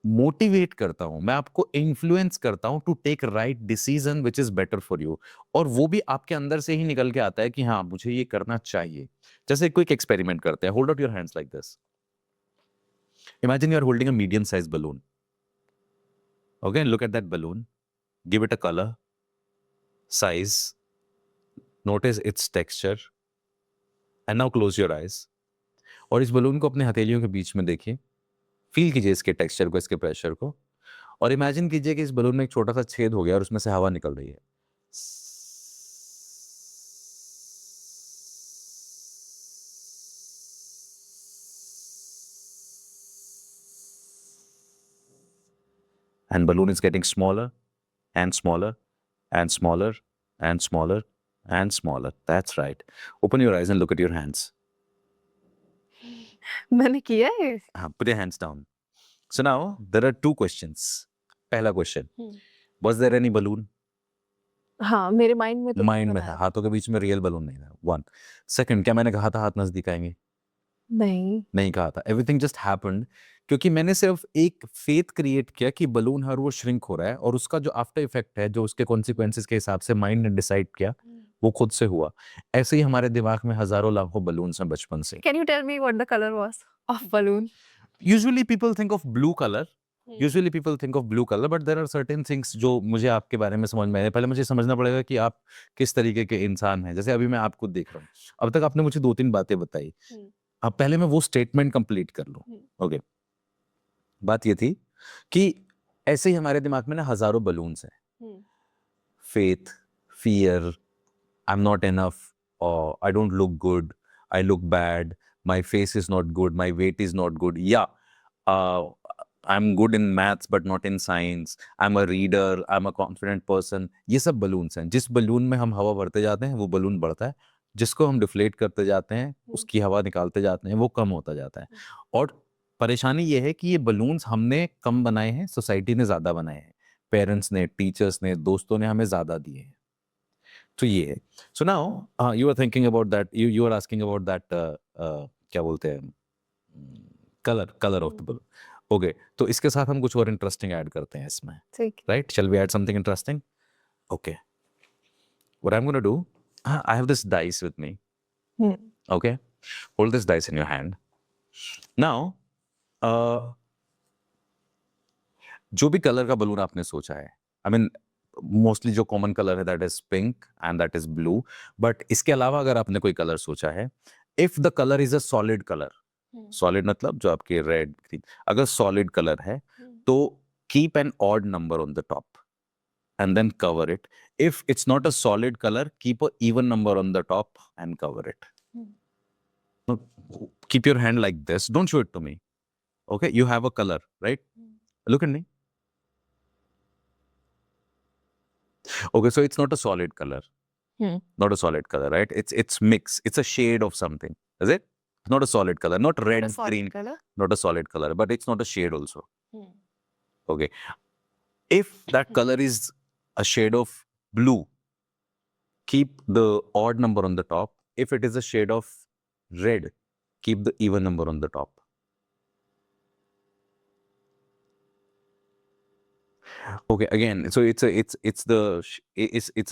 मोटिवेट करता हूँ, मैं आपको इन्फ्लुएंस करता हूँ to take right decision which is better for you. और वो भी आपके अंदर से ही निकल के आता है कि हाँ मुझे ये करना चाहिए। जैसे क्विक एक्सपेरिमेंट करते हैं, hold out your hands like this. Imagine you are holding a medium size balloon. Okay, look at that balloon, give it a colour, size, notice its texture, and now close your eyes। और इस balloon को अपने हथेलियों के बीच में देखिए, feel कीजिए इसके टेक्सचर को, इसके प्रेशर को, और इमेजिन कीजिए कि इस बलून में एक छोटा सा छेद हो गया और उसमें से हवा निकल रही है। And balloon is getting smaller and smaller and smaller and smaller and smaller. That's right. Open your eyes and look at your hands. मैंने किया है। Put your hands down. So now there are two questions. पहला question, was there any balloon? हाँ, मेरे mind में तो mind में बना था, है। हाथों के बीच में रियल बलून नहीं था। वन सेकंड, क्या मैंने कहा था हाथ नजदीक आएंगे? नहीं। नहीं कहा था। एवरीथिंग जस्ट हैपेंड क्योंकि मैंने सिर्फ एक फेथ क्रिएट किया कि बलून हर वो श्रिंक हो रहा है, और उसका जो आफ्टर इफेक्ट है, जो उसके कॉन्सिक्वेंसेस के हिसाब से माइंड ने डिसाइड किया, वो खुद से हुआ। ऐसे ही हमारे दिमाग में हजारों लाखों बलून्स हैं बचपन से। Can you tell me what the colour was of balloon? Usually people think of blue colour, but there are certain things जो मुझे आपके बारे में समझ में आए। पहले मुझे समझना पड़ेगा कि आप किस तरीके के इंसान हैं। जैसे अभी मैं आपको देख रहा हूँ, अब तक आपने मुझे 2-3 बातें बताई। अब पहले मैं वो स्टेटमेंट कंप्लीट कर लूँ। ओके, बात ये थी कि ऐसे ही हमारे दिमाग में ना हजारों बलून्स हैं। Faith, fear, I am not enough, और I don't look good, I look bad, my face is not good, my weight is not good, या I am good in maths but not in science, I am a reader, I am a confident person. ये सब balloons हैं। जिस balloon में हम हवा भरते जाते हैं वो बलून बढ़ता है, जिसको हम डिफ्लेट करते जाते हैं, उसकी हवा निकालते जाते हैं, वो कम होता जाता है। और परेशानी ये है कि ये बलून्स हमने कम बनाए हैं, सोसाइटी ने ज्यादा बनाए हैं। पेरेंट्स ने, टीचर्स ने, दोस्तों ने हमें ज्यादा दिए हैं। तो ये है। So now you are thinking about that, you are asking about that, क्या बोलते हैं, colour of the balloon. Okay, तो इसके साथ हम कुछ और इंटरेस्टिंग ऐड करते हैं इसमें, ठीक। Right? Shall we add something interesting? Okay, what I am gonna do, I have this dice with me. Okay, hold this dice in your hand. Now जो भी कलर का बलून आपने सोचा है, आई मीन मोस्टली जो common colour है that is pink and that is blue, but इसके अलावा अगर आपने कोई कलर सोचा है, if the colour is a solid colour, solid मतलब जो आपके रेड, ग्रीन, अगर सॉलिड कलर है तो keep an odd number on the top and then cover it. If it's not a solid color, keep a even number on the top and cover it. No, keep your hand like this. Don't show it to me. Okay, you have a color, right? Look at me. Okay, so it's not a solid color. Hmm. Not a solid color, right? It's mix. It's a shade of something. Is it? Not a solid color. Not red, green. color. Not a solid color, but it's not a shade also. Hmm. Okay. If that color is a shade of blue, keep the odd number on the top. If it is a shade of red, keep the even number on the top. Okay, again, so it's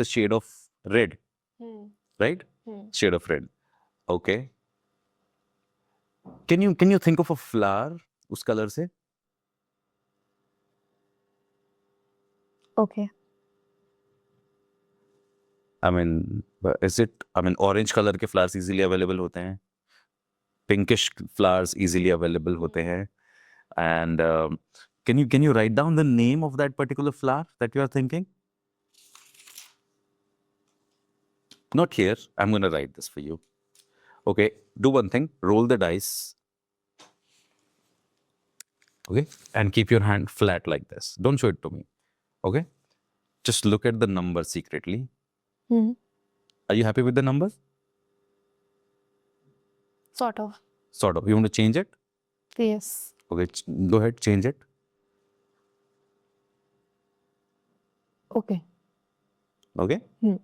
a shade of red, Hmm. right? Hmm. Shade of red. Okay. Can you think of a flower उस color से? Okay. I mean, is it? I mean, orange color के flowers easily available होते हैं. Pinkish flowers easily available होते हैं. And can you write down the name of that particular flower that you are thinking? Not here. I'm going to write this for you. Okay. Do one thing. Roll the dice. Okay. And keep your hand flat like this. Don't show it to me. Okay. Just look at the number secretly. Hmm. Are you happy with the number? Sort of. Sort of. You want to change it? Yes. Okay. Go ahead. Change it. Okay. Okay. Hmm.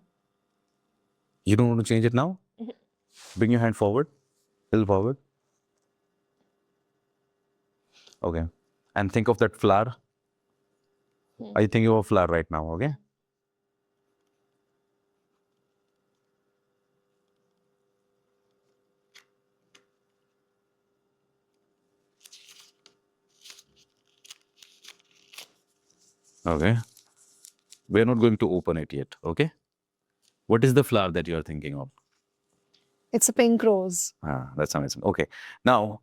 You don't want to change it now? Bring your hand forward. Still forward. Okay. And think of that flower. Are you thinking of a flower right now? Okay. Okay. We're not going to open it yet. Okay. What is the flower that you are thinking of? It's a pink rose. Ah, that's amazing. Okay. Now,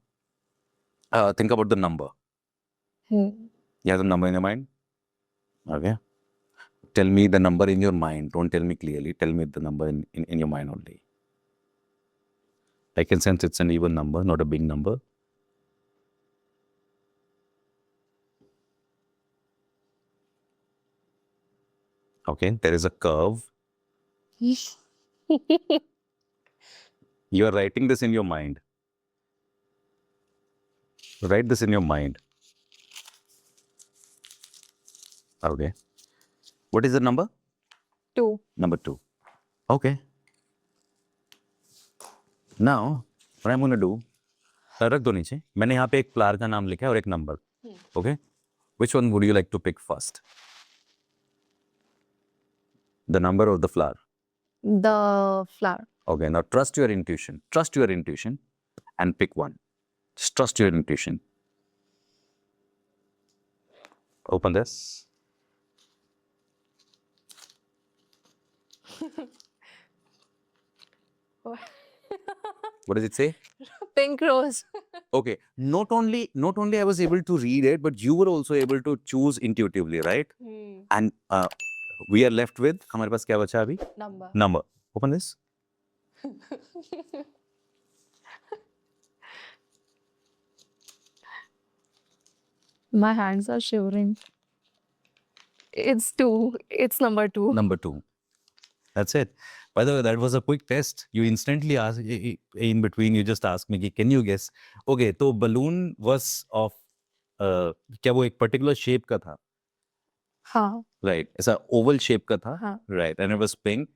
think about the number. Hmm. You have the number in your mind? Okay. Tell me the number in your mind. Don't tell me clearly. Tell me the number in your mind only. I can sense it's an even number, not a big number. Okay. There is a curve. You are writing this in your mind. Write this in your mind. Okay. What is the number? 2. Number 2. Okay. Now, what I'm going to do, रख दो नीचे. मैंने यहाँ पे एक flower का नाम लिखा है और एक number. Okay. Which one would you like to pick first? The number or the flower? The flower. Okay. Now trust your intuition. Trust your intuition and pick one. Just trust your intuition. Open this. What does it say? Pink rose. Okay. Not only I was able to read it, but you were also able to choose intuitively, right? And we are left with हमारे पास क्या बचा अभी? Number. Number. Open this. My hands are shivering. It's 2. It's number 2. Number 2. That's it. By the way, that was a quick test. You instantly asked, in between, you just asked me, can you guess? Okay, तो balloon was of, क्या वो एक particular shape का था? हाँ. Right. ऐसा oval shape का था? हाँ. Right. And it was pink?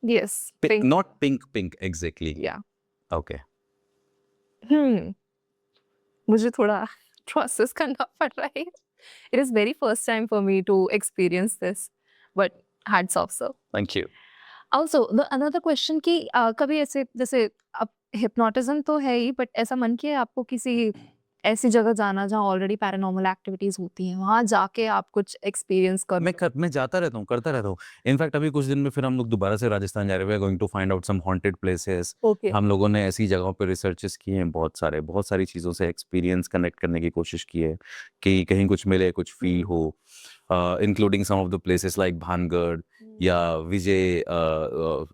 Yes. Pink. Not pink exactly. Yeah. Okay. मुझे थोड़ा process करना पड़ रहा है. It is very first time for me to experience this, but hats off, sir. Thank you. Also, another question कि कभी ऐसे जैसे अब hypnotism तो है ही, but ऐसा मन किया है आपको किसी ऐसी जगह जाना जहाँ ऑलरेडी पैरानॉर्मल एक्टिविटीज होती हैं, वहाँ जाके आप कुछ एक्सपीरियंस करो? मैं जाता रहता हूँ, करता रहता हूँ. इनफैक्ट अभी कुछ दिन में फिर हम लोग दोबारा से राजस्थान जा रहे हैं. Going to find out some haunted places. Okay. हम लोगों ने ऐसी जगहों पे रिसर्चेस किए हैं, बहुत सारी चीज़ों से एक्सपीरियंस कनेक्ट करने की कोशिश की है कि कहीं कुछ मिले, कुछ फील हो. Including some of the places like Bhangarh या विजय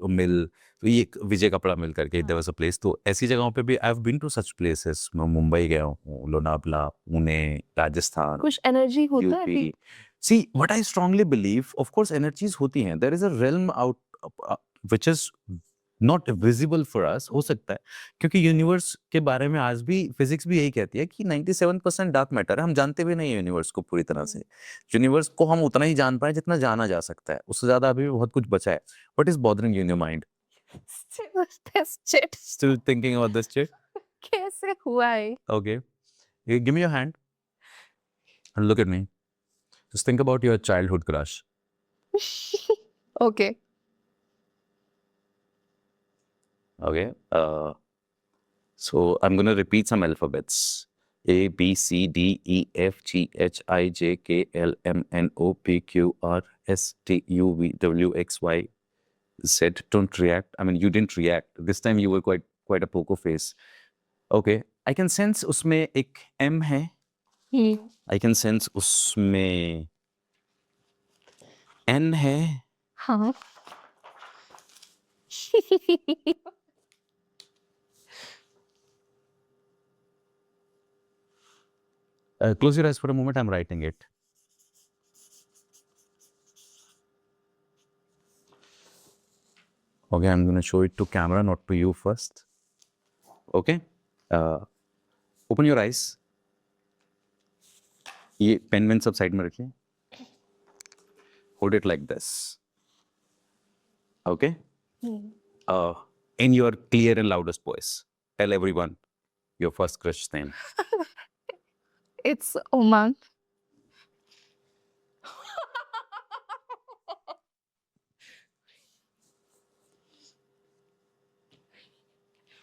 मिल, तो ये एक विजय कपड़ा मिल करके देयर वाज अ प्लेस। तो ऐसी जगहों पे भी I have been to such places. मैं मुंबई गया हूँ, लोनावला, पुणे, राजस्थान, कुछ एनर्जी होता है UP. See what I strongly believe, of course energies होती हैं, there is a realm out which is not visible for us. हो सकता है क्योंकि यूनिवर्स के बारे में आज भी फिजिक्स भी यही कहती है कि 97% डार्क मैटर है, हम जानते भी नहीं है यूनिवर्स को पूरी तरह से। यूनिवर्स को हम उतना ही जान पाए जितना जाना जा सकता है, उससे ज्यादा अभी भी बहुत कुछ बचा है। What is bothering in your mind? Shit. Still thinking about this shit? कैसे हुआ है? Okay. Give me your hand and look at me. Just think about your childhood crush. Okay. Okay. So I'm gonna repeat some alphabets. A B C D E F G H I J K L M N O P Q R S T U V W X Y Z. Don't react. I mean, you didn't react. This time you were quite a poker face. Okay. I can sense उसमें एक M है. I can sense उसमें N है. हाँ. Close your eyes for a moment. I'm writing it. Okay, I'm going to show it to camera, not to you first. Okay. Open your eyes. ये pen when सब side में रखिए. Hold it like this. Okay. In your clear and loudest voice, tell everyone your first crush name. It's Umang.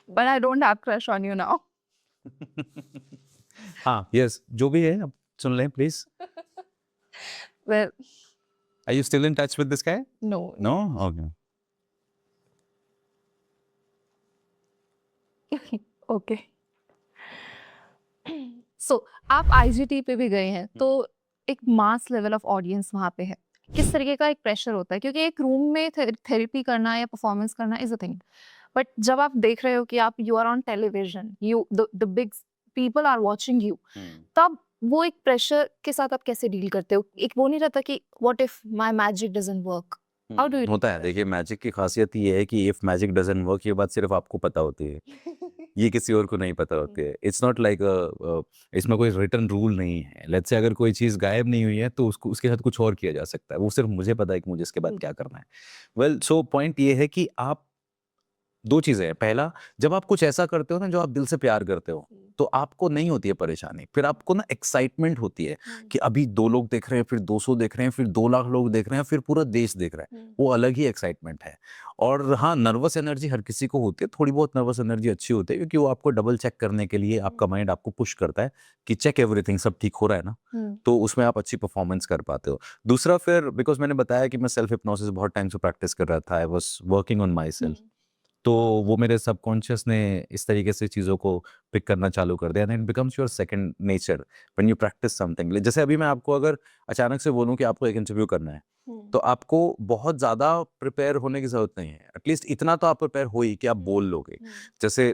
But I don't have crush on you now. हाँ, yes, जो भी है अब सुन लें please. Well, Are you still in touch with this guy? no. No? Okay. Okay. So, आप IGT पे भी गए हैं, तो एक मास लेवल ऑफ ऑडियंस वहाँ पे है. किस तरीके का एक प्रेशर होता है? क्योंकि एक रूम में थेरेपी करना या परफॉर्मेंस करना इज अ थिंग. बट जब आप देख रहे हो कि आप you are on television, you the big people are watching you, तब वो एक प्रेशर के साथ आप कैसे डील करते हो? एक वो नहीं रहता कि what if my magic doesn't work? How do you? होता है. देखिए, मैजिक की खासियत ये है कि इफ मैजिक डजंट वर्क, ये बात सिर्फ आपको पता होती है. ये किसी और को नहीं पता होती है. इट्स नॉट लाइक इसमें कोई रिटन रूल नहीं है. लेट्स से अगर कोई चीज़ गायब नहीं हुई है तो उसको उसके साथ कुछ और किया जा सकता है. वो सिर्फ मुझे पता है कि मुझे इसके बाद क्या करना है. वेल, सो पॉइंट ये है कि आप 2 चीज़ें हैं. पहला, जब आप कुछ ऐसा करते हो ना जो आप दिल से प्यार करते हो, तो आपको नहीं होती है परेशानी. फिर आपको ना एक्साइटमेंट होती है कि अभी 2 लोग देख रहे हैं, फिर 200 देख रहे हैं, फिर 2 लाख लोग देख रहे हैं, फिर पूरा देश देख रहा है. वो अलग ही एक्साइटमेंट है. और हाँ, नर्वस एनर्जी हर किसी को होती है. थोड़ी बहुत नर्वस एनर्जी अच्छी होती है क्योंकि वो आपको डबल चेक करने के लिए आपका माइंड आपको पुश करता है कि चेक एवरीथिंग, सब ठीक हो रहा है ना. तो उसमें आप अच्छी परफॉर्मेंस कर पाते हो. दूसरा, फिर बिकॉज़ मैंने बताया कि मैं सेल्फ हिप्नोसिस बहुत टाइम से प्रैक्टिस कर रहा था. I was working on my self. तो वो मेरे सबकॉन्शियस ने इस तरीके से चीज़ों को पिक करना चालू कर दिया. And it becomes your second nature when you practice something. जैसे अभी मैं आपको अगर अचानक से बोलूं कि आपको एक इंटरव्यू करना है, तो आपको बहुत ज़्यादा प्रिपेयर होने की ज़रूरत नहीं है. एटलीस्ट इतना तो आप प्रिपेयर हो ही कि आप बोल लोगे. जैसे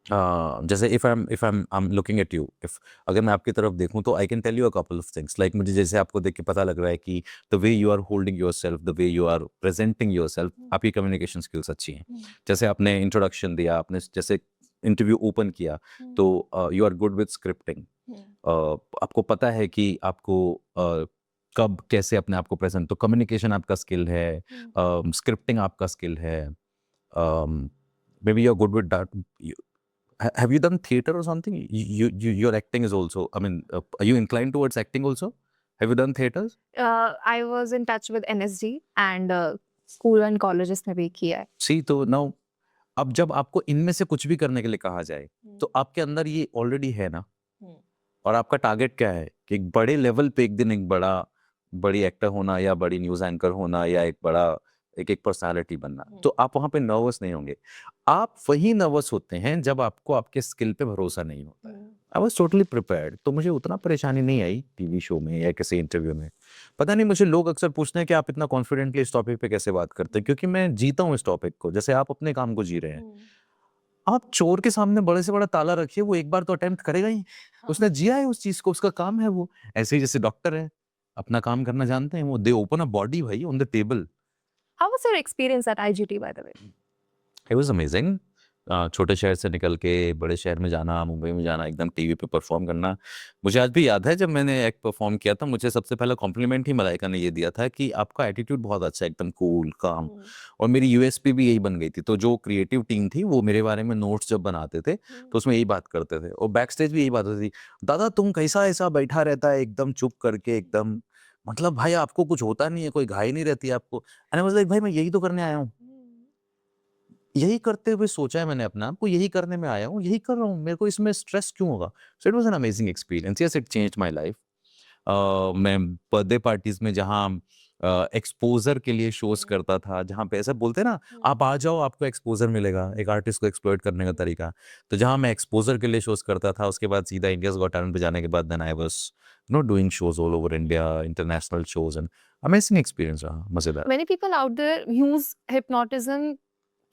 जैसे if I am looking at you, if अगर मैं आपकी तरफ देखूं तो I can tell you a couple of things. Like मुझे जैसे आपको देख के पता लग रहा है कि the way you are holding yourself, the way you are presenting yourself, आपकी कम्युनिकेशन स्किल्स अच्छी हैं. जैसे आपने इंट्रोडक्शन दिया, आपने जैसे इंटरव्यू ओपन किया, तो you are good with scripting. आपको पता है कि आपको कब कैसे अपने आप को प्रेजेंट, तो कम्युनिकेशन आपका स्किल है, स्क्रिप्टिंग आपका स्किल है. Maybe you are good with that. Have you done theater or something? Your acting is also. I mean, are you inclined towards acting also? Have you done theaters? I was in touch with NSD and school and colleges में भी किया है. See, तो now अब जब आपको इनमें से कुछ भी करने के लिए कहा जाए, तो आपके अंदर ये ऑलरेडी है ना. और आपका टारगेट क्या है कि एक बड़े लेवल पे एक दिन एक बड़ी एक्टर होना या बड़ी न्यूज़ एंकर होना या एक पर्सनालिटी बनना. तो आप वहाँ पे नर्वस नहीं होंगे. आप वही नर्वस होते हैं जब आपको आपके स्किल पे भरोसा नहीं होता है. आई वाज टोटली प्रिपेयर्ड, तो मुझे उतना परेशानी नहीं आई टीवी शो में या किसी इंटरव्यू में। पता नहीं, मुझे लोग अक्सर पूछते हैं कि आप इतना कॉन्फिडेंटली इस टॉपिक पे कैसे बात करते हैं, क्योंकि मैं जीता हूँ इस टॉपिक को, जैसे आप अपने काम को जी रहे हैं। आप चोर के सामने बड़े से बड़ा ताला रखिए, वो एक बार तो अटेम्प्ट करेगा ही। उसने जिया है उस चीज़ को, उसका काम है वो। ऐसे ही जैसे डॉक्टर हैं, अपना काम करना जानते हैं वो, दे ओपन अ बॉडी भाई on the table. How was your experience at IGT, by the way? It was amazing. छोटे शहर से निकल के बड़े शहर में जाना, मुंबई में जाना, एकदम टीवी पे परफ़ॉर्म करना। मुझे आज भी याद है जब मैंने एक परफ़ॉर्म किया था, मुझे सबसे पहला कॉम्प्लीमेंट ही मलाइका ने ये दिया था कि आपका एटीट्यूड बहुत अच्छा है, एकदम कूल, काम। और मेरी यूएसपी भी यही बन गई थी। तो जो क्रिएटिव टीम थी वो मेरे बारे में नोट्स जब बनाते थे, तो उसमें यही बात करते थे, और बैक स्टेज भी यही बात होती थी, दादा तुम कैसा ऐसा बैठा रहता है एकदम चुप करके, एकदम मतलब भाई आपको कुछ होता नहीं है, कोई घाई नहीं रहती है आपको। एंड आई वाज़ लाइक भाई मैं यही तो करने आया हूँ। यही करते हुए सोचा है मैंने अपने आप को, यही करने में आया हूँ, यही कर रहा हूँ, मेरे को इसमें स्ट्रेस क्यों होगा? So it was an amazing experience, yes it changed my life. मैं बर्थडे पार्टीज़ में जहाँ एक्सपोज़र के लिए शोज़ करता था, जहाँ पे ऐसा बोलते हैं ना, आप आ जाओ आपको एक्सपोज़र मिलेगा, एक आर्टिस्ट को एक्सप्लॉइट करने का तरीका। तो जहाँ मैं एक्सपोज़र के लिए शोज़ करता था, उसके बाद सीधा इंडियाज़ गॉट टैलेंट पे जाने के बाद then I was doing shows all over India, international shows, and amazing experience रहा, मज़ेदार। Many people out there use hypnotism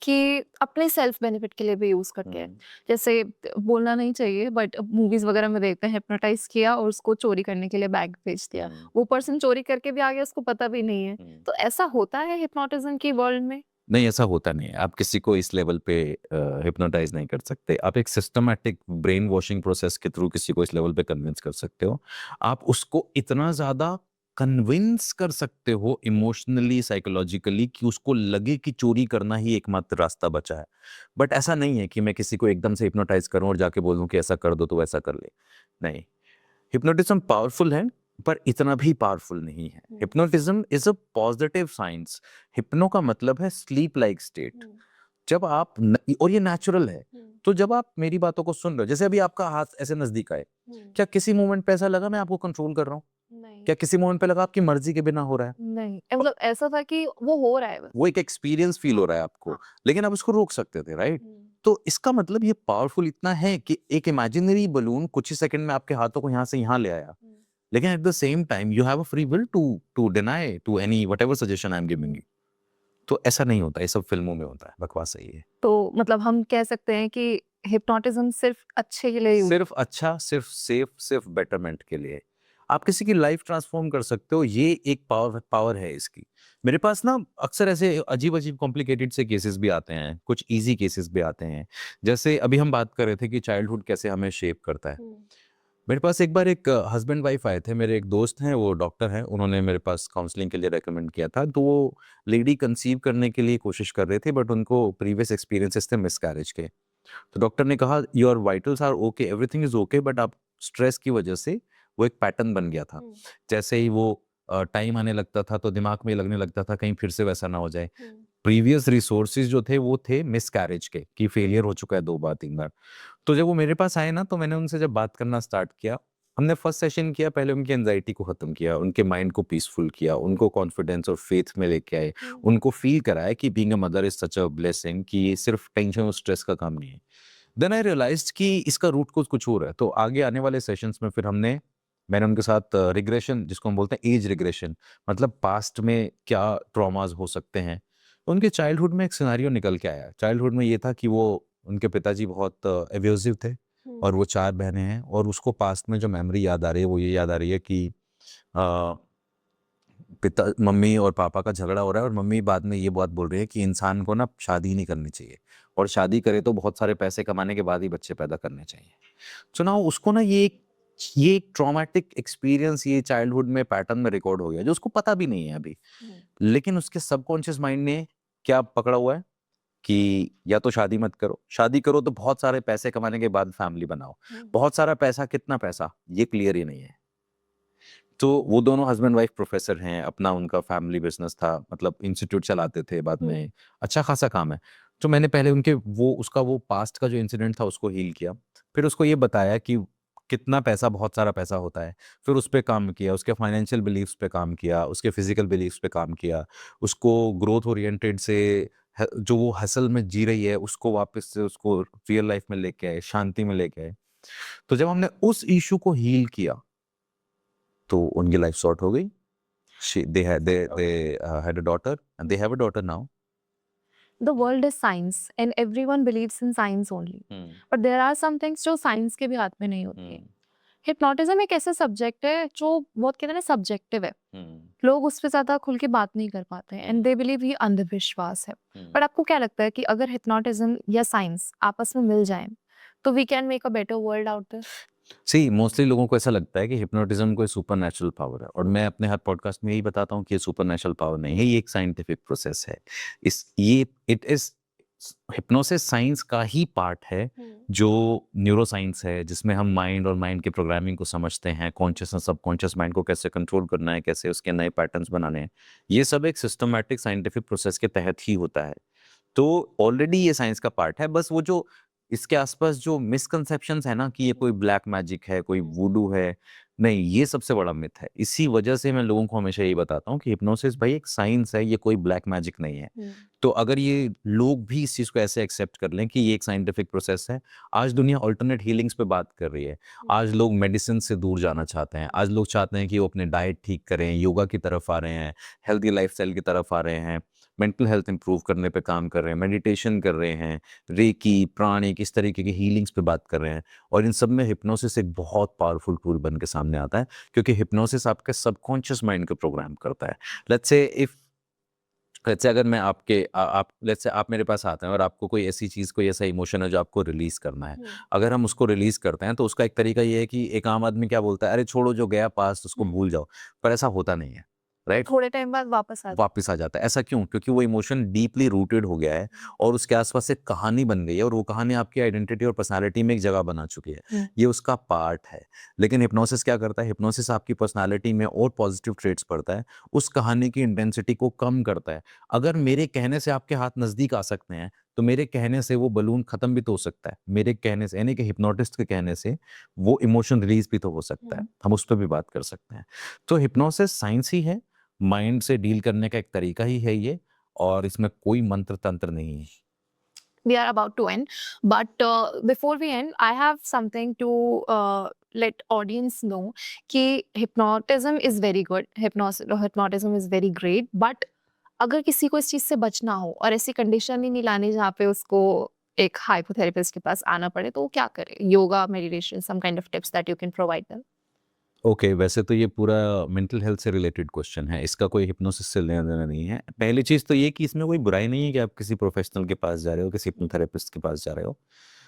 कि अपने सेल्फ बेनिफिट के लिए भी यूज करते हैं। जैसे बोलना नहीं चाहिए बट मूवीज वगैरह में देखते हैं, हिप्नोटाइज किया और उसको चोरी करने के लिए बैग भेज दिया। वो पर्सन चोरी करके भी आ गया, उसको पता भी नहीं है। तो ऐसा होता है हिप्नोटिज्म की वर्ल्ड में? नहीं, ऐसा होता नहीं है। आप किसी को इस लेवल पे हिप्नोटाइज़ नहीं कर सकते। आप एक सिस्टमैटिक ब्रेन वॉशिंग प्रोसेस के थ्रू किसी को इस लेवल पे कन्विंस कर सकते हो। आप उसको इतना ज़्यादा कन्विंस कर सकते हो इमोशनली, साइकोलॉजिकली, कि उसको लगे कि चोरी करना ही एकमात्र रास्ता बचा है। बट ऐसा नहीं है कि मैं किसी को एकदम से हिप्नोटाइज़ करूँ और जाके बोलूँ कि ऐसा कर दो तो वैसा कर ले। नहीं। हिप्नोटिज्म पावरफुल है, पर इतना भी पावरफुल नहीं है। Hypnotism is a positive science. Hypno का मतलब है स्लीप लाइक स्टेट। जब आप न, और ये नेचुरल है। तो जब आप मेरी बातों को सुन रहे हो, जैसे अभी आपका हाथ ऐसे नजदीक आए, क्या किसी मोमेंट पे ऐसा लगा मैं आपको कंट्रोल कर रहा हूँ? नहीं। क्या किसी मोमेंट पे लगा आपकी मर्जी के बिना हो रहा है? नहीं, मतलब ऐसा था कि वो हो रहा है बस। वो एक एक्सपीरियंस फील हो रहा है आपको, हाँ। लेकिन आप उसको रोक सकते थे, राइट? तो इसका मतलब ये पावरफुल इतना है कि एक इमेजिनरी बलून कुछ ही सेकंड में आपके हाथों को यहाँ से यहाँ ले आया। लेकिन at the same time you have a free will to deny to any whatever suggestion I am giving you. तो ऐसा नहीं होता, ये सब फिल्मों में होता है, बकवास है ये। तो मतलब हम कह सकते हैं कि हिप्नोटिज्म सिर्फ अच्छे के लिए यूज। सिर्फ अच्छा, सिर्फ सेफ, सिर्फ बेटरमेंट के लिए। आप किसी की लाइफ ट्रांसफॉर्म कर सकते हो, ये एक पावर पावर है इसकी। मेरे पास ना अक्सर ऐसे अजीब-अजीब कॉम्प्लिकेटेड से केसेस भी आते हैं, कुछ ईज़ी केसेस भी आते हैं। जैसे अभी हम बात कर रहे थे कि चाइल्डहुड कैसे हमें शेप करता है। मेरे पास एक बार एक हस्बैंड वाइफ आए थे, मेरे एक दोस्त हैं, वो डॉक्टर हैं, उन्होंने मेरे पास काउंसलिंग के लिए रिकमेंड किया था। तो वो लेडी कंसीव करने के लिए कोशिश कर रहे थे, बट उनको प्रीवियस एक्सपीरियंसेस थे मिसकैरेज के। तो डॉक्टर ने कहा your vitals are okay, everything is okay, but आप स्ट्रेस की वजह से वो एक पैटर्न बन गया था। जैसे ही वो टाइम आने लगता था तो दिमाग में लगने लगता था कहीं फिर से वैसा ना हो जाए। प्रीवियस रिसोर्सेज जो थे वो थे मिसकैरेज के, कि फेलियर हो चुका है 2 बार 3 बार। तो जब वो मेरे पास आए ना, तो मैंने उनसे जब बात करना स्टार्ट किया, हमने फर्स्ट सेशन किया, पहले उनकी एंग्जायटी को खत्म किया, उनके माइंड को पीसफुल किया, उनको कॉन्फिडेंस और फेथ में लेके आए। उनको फील कराया कि being a mother is such a blessing, कि ये सिर्फ टेंशन और स्ट्रेस का काम नहीं है। देन आई रियलाइज्ड कि इसका रूट कोज़ कुछ और है। तो आगे आने वाले सेशंस में फिर मैंने उनके साथ रिग्रेशन, जिसको हम बोलते हैं एज रिग्रेशन, मतलब पास्ट में क्या ट्रॉमास हो सकते हैं। उनके चाइल्डहुड में एक सिनेरियो निकल के आया। चाइल्डहुड में ये था कि वो उनके पिताजी बहुत एब्यूसिव थे, और वो 4 बहनें हैं, और उसको पास्ट में जो मेमोरी याद आ रही है वो ये याद आ रही है कि अ, पिता मम्मी और पापा का झगड़ा हो रहा है, और मम्मी बाद में ये बात बोल रही है कि इंसान को ना शादी नहीं करनी चाहिए, और शादी करे तो बहुत सारे पैसे कमाने के बाद ही बच्चे पैदा करने चाहिए। सो नाउ उसको ना ये एक ट्रॉमेटिक एक्सपीरियंस ये चाइल्डहुड में पैटर्न में रिकॉर्ड हो गया, जो उसको पता भी नहीं है अभी। लेकिन उसके सबकॉन्शियस माइंड ने क्या पकड़ा हुआ है कि या तो शादी करो तो बहुत सारे पैसे कमाने के बाद फैमिली बनाओ। बहुत सारा पैसा, कितना पैसा, ये क्लियर ही नहीं है। तो वो दोनों हस्बैंड वाइफ प्रोफेसर हैं, अपना उनका फैमिली बिज़नेस था, मतलब इंस्टीट्यूट चलाते थे, बाद में अच्छा खासा काम है। तो मैंने पहले उनके वो पास्ट का जो इंसिडेंट था उसको हील किया। फिर उसको ये बताया कि कितना पैसा बहुत सारा पैसा होता है। फिर उस पे काम किया, उसके फाइनेंशियल बिलीफ्स पे काम किया, उसके फिज़िकल बिलीफ्स पे काम किया। उसको ग्रोथ ओरिएंटेड से जो वो हसल में जी रही है, उसको वापस से उसको रियल लाइफ़ में लेके आए, शांति में लेके आए। तो जब हमने उस इशू को हील किया तो उनकी लाइफ सॉर्ट हो गई. They had a daughter and they have a daughter now. The world is science and everyone believes in science only. But there are some things जो साइंस के भी हाथ में नहीं होती है. हिप्नोटिज्म एक ऐसा सब्जेक्ट है जो बहुत कहते हैं ना सब्जेक्टिव है. लोग उस पे ज्यादा खुल के बात नहीं कर पाते हैं एंड दे बिलीव ये अंधविश्वास है. बट आपको क्या लगता है कि अगर हिप्नोटिज्म या साइंस आपस में मिल जाए तो we can make a better world out there? See mostly लोगों को ऐसा लगता है कि हिप्नोटिज्म कोई सुपर नेचुरल पावर है, और मैं अपने हर पॉडकास्ट में यही बताता हूँ कि ये सुपर नेचुरल पावर नहीं है, ये एक साइंटिफिक प्रोसेस है. इट इज हिप्नोसिस साइंस का ही पार्ट है जो न्यूरो साइंस है, जिसमें हम माइंड और माइंड के प्रोग्रामिंग को समझते हैं, कॉन्शियस और सबकॉन्शियस माइंड को कैसे कंट्रोल करना है, कैसे उसके नए पैटर्न्स बनाने हैं. ये सब एक सिस्टमैटिक साइंटिफिक प्रोसेस के तहत ही होता है. तो ऑलरेडी ये साइंस का पार्ट है. बस वो जो इसके आसपास जो मिसकंसेप्शंस है ना कि ये कोई ब्लैक मैजिक है, कोई वुडू है, नहीं, ये सबसे बड़ा मिथ है. इसी वजह से मैं लोगों को हमेशा यही बताता हूँ कि हिप्नोसिस भाई एक साइंस है, ये कोई ब्लैक मैजिक नहीं है. तो अगर ये लोग भी इस चीज़ को ऐसे एक्सेप्ट कर लें कि ये एक साइंटिफिक प्रोसेस है. आज दुनिया अल्टरनेट हीलिंग्स पे बात कर रही है. आज लोग मेडिसिन से दूर जाना चाहते हैं. आज लोग चाहते हैं कि वो अपने डाइट ठीक करें, योगा की तरफ आ रहे हैं, हेल्दी लाइफस्टाइल की तरफ आ रहे हैं, मेंटल हेल्थ इंप्रूव करने पे काम कर रहे हैं, मेडिटेशन कर रहे हैं, रेकी, प्राणिक, इस तरीके की हीलिंग्स पे बात कर रहे हैं. और इन सब में हिप्नोसिस एक बहुत पावरफुल टूल बन के सामने आता है, क्योंकि हिप्नोसिस आपके सबकॉन्शियस माइंड को प्रोग्राम करता है. लेट्स से अगर मैं आप लेट्स से आप मेरे पास आते हैं और आपको कोई ऐसी चीज़, कोई ऐसा इमोशन है जो आपको रिलीज़ करना है. अगर हम उसको रिलीज़ करते हैं तो उसका एक तरीका ये है कि एक आम आदमी क्या बोलता है, अरे छोड़ो जो गया पास्ट उसको भूल जाओ. पर ऐसा होता नहीं है, राइट? थोड़े टाइम बाद वापस आ जाता है. ऐसा क्यों? क्योंकि वो इमोशन डीपली रूटेड हो गया है और उसके आसपास एक कहानी बन गई है, और वो कहानी आपकी आइडेंटिटी और पर्सनालिटी में एक जगह बना चुकी है. ये उसका पार्ट है. लेकिन हिप्नोसिस क्या करता है? हिप्नोसिस आपकी पर्सनालिटी में और पॉजिटिव ट्रेट्स पड़ता है, उस कहानी की इंटेंसिटी को कम करता है. अगर मेरे कहने से आपके हाथ नज़दीक आ सकते हैं, तो मेरे कहने से वो बलून खत्म भी तो हो सकता है. मेरे कहने से, यानी कि हिप्नोटिस्ट के कहने से वो इमोशन रिलीज़ भी तो हो सकता है. हम उस पे भी बात कर सकते हैं. तो हिप्नोसिस साइंस ही है, माइंड से डील करने का एक तरीका ही है ये, और इसमें कोई मंत्र तंत्र नहीं है. we are about to end, but before we end I have something to let audience know कि hypnotism is very good, hypnotism is very great, but अगर किसी को इस चीज से बचना हो और ऐसी कंडीशन ही नहीं लानी जहाँ पे उसको एक हाइपोथेरेपिस्ट के पास आना पड़े, तो वो क्या करे? Yoga, meditation, some kind of tips that you can provide them. Okay, वैसे तो ये पूरा मेंटल हेल्थ से रिलेटेड क्वेश्चन है, इसका कोई हिप्नोसिस से लेना देना नहीं है. पहली चीज़ तो ये कि इसमें कोई बुराई नहीं है कि आप किसी प्रोफेशनल के पास जा रहे हो, किसी हिप्नोथेरेपिस्ट के पास जा रहे हो.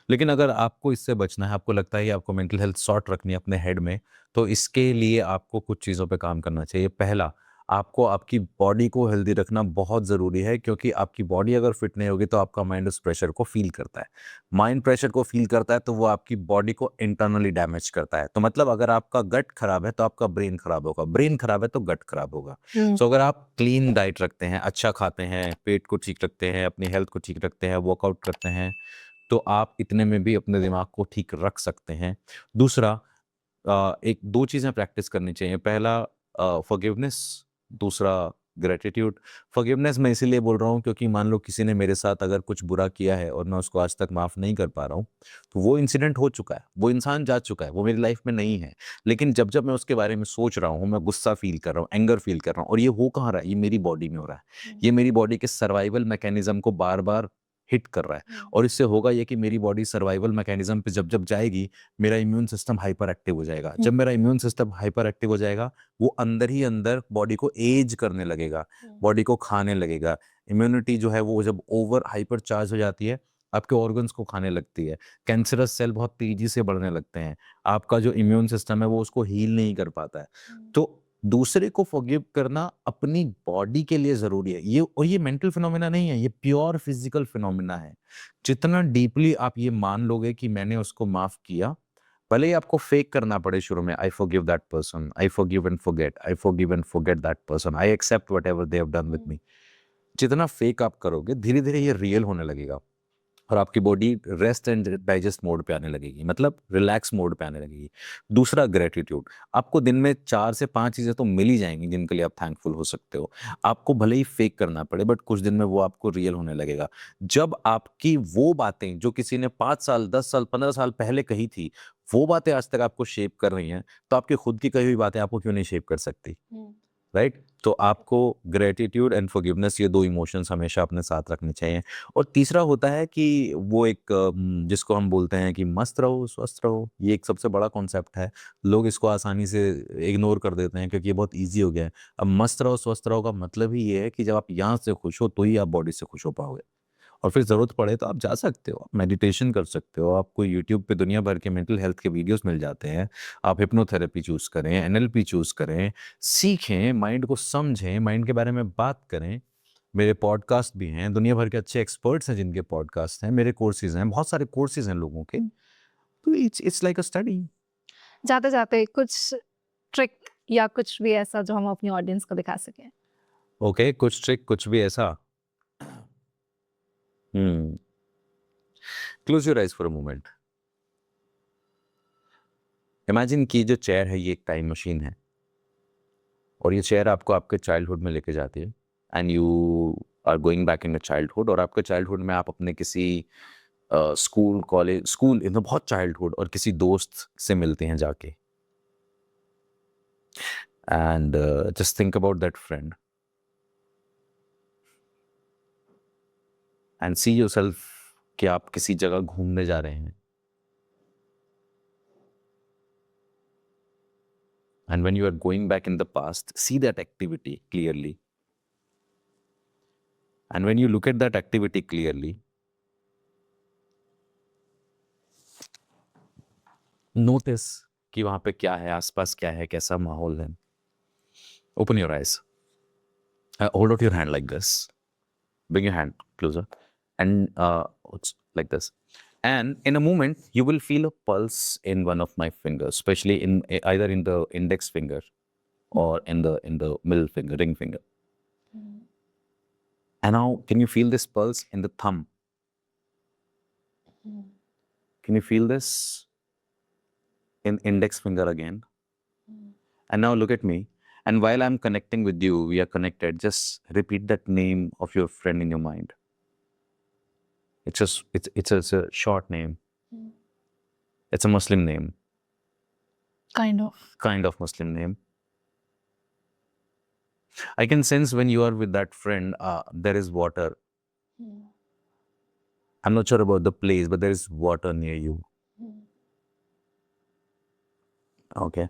लेकिन अगर आपको इससे बचना है, आपको लगता है कि आपको मेंटल हेल्थ सॉर्ट रखनी है अपने हेड में, तो इसके लिए आपको कुछ चीज़ों पे काम करना चाहिए. पहला, आपको आपकी बॉडी को हेल्दी रखना बहुत ज़रूरी है, क्योंकि आपकी बॉडी अगर फिट नहीं होगी तो आपका माइंड उस प्रेशर को फील करता है. माइंड प्रेशर को फील करता है तो वो आपकी बॉडी को इंटरनली डैमेज करता है. तो मतलब अगर आपका गट खराब है तो आपका ब्रेन खराब होगा, ब्रेन खराब है तो गट खराब होगा. सो अगर आप क्लीन डाइट रखते हैं, अच्छा खाते हैं, पेट को ठीक रखते हैं, अपनी हेल्थ को ठीक रखते हैं, वर्कआउट करते हैं, तो आप इतने में भी अपने दिमाग को ठीक रख सकते हैं. दूसरा, एक दो चीज़ें प्रैक्टिस करनी चाहिए. पहला, फॉरगिवनेस. दूसरा, ग्रेटिट्यूड. फॉरगिवनेस मैं इसीलिए बोल रहा हूँ क्योंकि मान लो किसी ने मेरे साथ अगर कुछ बुरा किया है और मैं उसको आज तक माफ़ नहीं कर पा रहा हूँ, तो वो इंसिडेंट हो चुका है, वो इंसान जा चुका है, वो मेरी लाइफ में नहीं है. लेकिन जब जब मैं उसके बारे में सोच रहा हूँ, मैं गुस्सा फील कर रहा हूँ, एंगर फील कर रहा हूँ, और ये हो कहाँ रहा है? ये मेरी बॉडी में हो रहा है. ये मेरी बॉडी के सर्वाइवल मैकेनिज्म को बार बार हिट कर रहा है. और इससे होगा ये कि मेरी बॉडी सर्वाइवल मैकेनिज्म पे जब जब जाएगी, मेरा इम्यून सिस्टम हाइपर एक्टिव हो जाएगा. जब मेरा इम्यून सिस्टम हाइपर एक्टिव हो जाएगा, वो अंदर ही अंदर बॉडी को एज करने लगेगा, बॉडी को खाने लगेगा. इम्यूनिटी जो है वो जब ओवर हाइपर चार्ज हो जाती है, आपके ऑर्गन्स को खाने लगती है. कैंसरस सेल बहुत तेजी से बढ़ने लगते हैं. आपका जो इम्यून सिस्टम है वो उसको हील नहीं कर पाता है. तो दूसरे को फॉरगिव करना अपनी बॉडी के लिए ज़रूरी है. ये मेंटल फिनोमेना नहीं है, ये प्योर फिजिकल फिनोमेना है. जितना डीपली आप ये मान लोगे कि मैंने उसको माफ़ किया, भले ही आपको फेक करना पड़े शुरू में, I forgive that person, I forgive and forget, I forgive and forget that person, I accept whatever they have done with me. जितना फेक आप करोगे, धीरे-धीरे ये रियल होने लगेगा. और आपकी body rest and digest mode पे आने लगेगी, मतलब रिलैक्स मोड पे आने लगेगी। दूसरा, ग्रेटिट्यूड। आपको दिन में 4 से 5 चीज़ें तो मिल ही जाएंगी जिनके लिए आप थैंकफुल हो सकते हो। आपको भले ही फेक करना पड़े, बट कुछ दिन में वो आपको रियल होने लगेगा। जब आपकी वो बातें जो किसी ने 5 साल, 10 साल, 15 साल पहले कही थी, वो बातें आज तक आपको शेप कर रही हैं, तो आपकी खुद की कही हुई बातें आपको क्यों नहीं शेप कर सकती? राइट? तो आपको ग्रेटिट्यूड एंड फॉरगिवनेस, ये 2 इमोशंस हमेशा अपने साथ रखने चाहिए। और तीसरा होता है कि वो एक जिसको हम बोलते हैं कि मस्त रहो, स्वस्थ रहो। ये एक सबसे बड़ा कॉन्सेप्ट है। लोग इसको आसानी से इग्नोर कर देते हैं क्योंकि ये बहुत ईज़ी हो गया है। अब मस्त रहो, स्वस्थ रहो का मतलब ही ये है कि जब आप यहाँ से खुश हो, तो ही आप बॉडी से खुश हो पाओगे। और फिर ज़रूरत पड़े तो आप जा सकते हो, आप मेडिटेशन कर सकते हो, आपको यूट्यूब पे दुनिया भर के मेंटल हेल्थ के वीडियोस मिल जाते हैं। आप हिप्नोथेरेपी चूज़ करें, एनएलपी चूज़ करें, सीखें, माइंड को समझें, माइंड के बारे में बात करें। मेरे पॉडकास्ट भी हैं, दुनिया भर के अच्छे एक्सपर्ट्स हैं जिनके पॉडकास्ट हैं, मेरे कोर्सेज़ हैं, बहुत सारे कोर्सेज़ हैं लोगों के। तो इट्स लाइक अ स्टडी। जाते-जाते कुछ ट्रिक या कुछ भी ऐसा जो हम अपनी ऑडियंस को दिखा सकें? ओके, कुछ ट्रिक, कुछ भी ऐसा? हुँ। Close your eyes for a moment. Imagine कि जो चेयर है ये एक टाइम मशीन है। और ये चेयर आपको आपके चाइल्डहुड में लेके जाती है, and you are going back in the childhood. और आपके चाइल्डहुड में आप अपने किसी school, college, school in the बहुत चाइल्डहुड, और किसी दोस्त से मिलते हैं जाके। And just think about that friend and see yourself कि आप किसी जगह घूमने जा रहे हैं। And when you are going back in the past, see that activity clearly. And when you look at that activity clearly, notice कि वहाँ पे क्या है, आसपास क्या है, कैसा माहौल है। Open your eyes, hold out your hand like this, bring your hand closer, and it's like this. And in a moment you will feel a pulse in one of my fingers, especially in either in the index finger or in the middle finger, ring finger. And now can you feel this pulse in the thumb? Can you feel this in index finger again? And now look at me. And while I'm connecting with you, we are connected. Just repeat that name of your friend in your mind. It's a short name. It's a Muslim name, Kind of. kind of Muslim name. I can sense when you are with that friend, there is water. I'm not sure about the place, but there is water near you. Okay.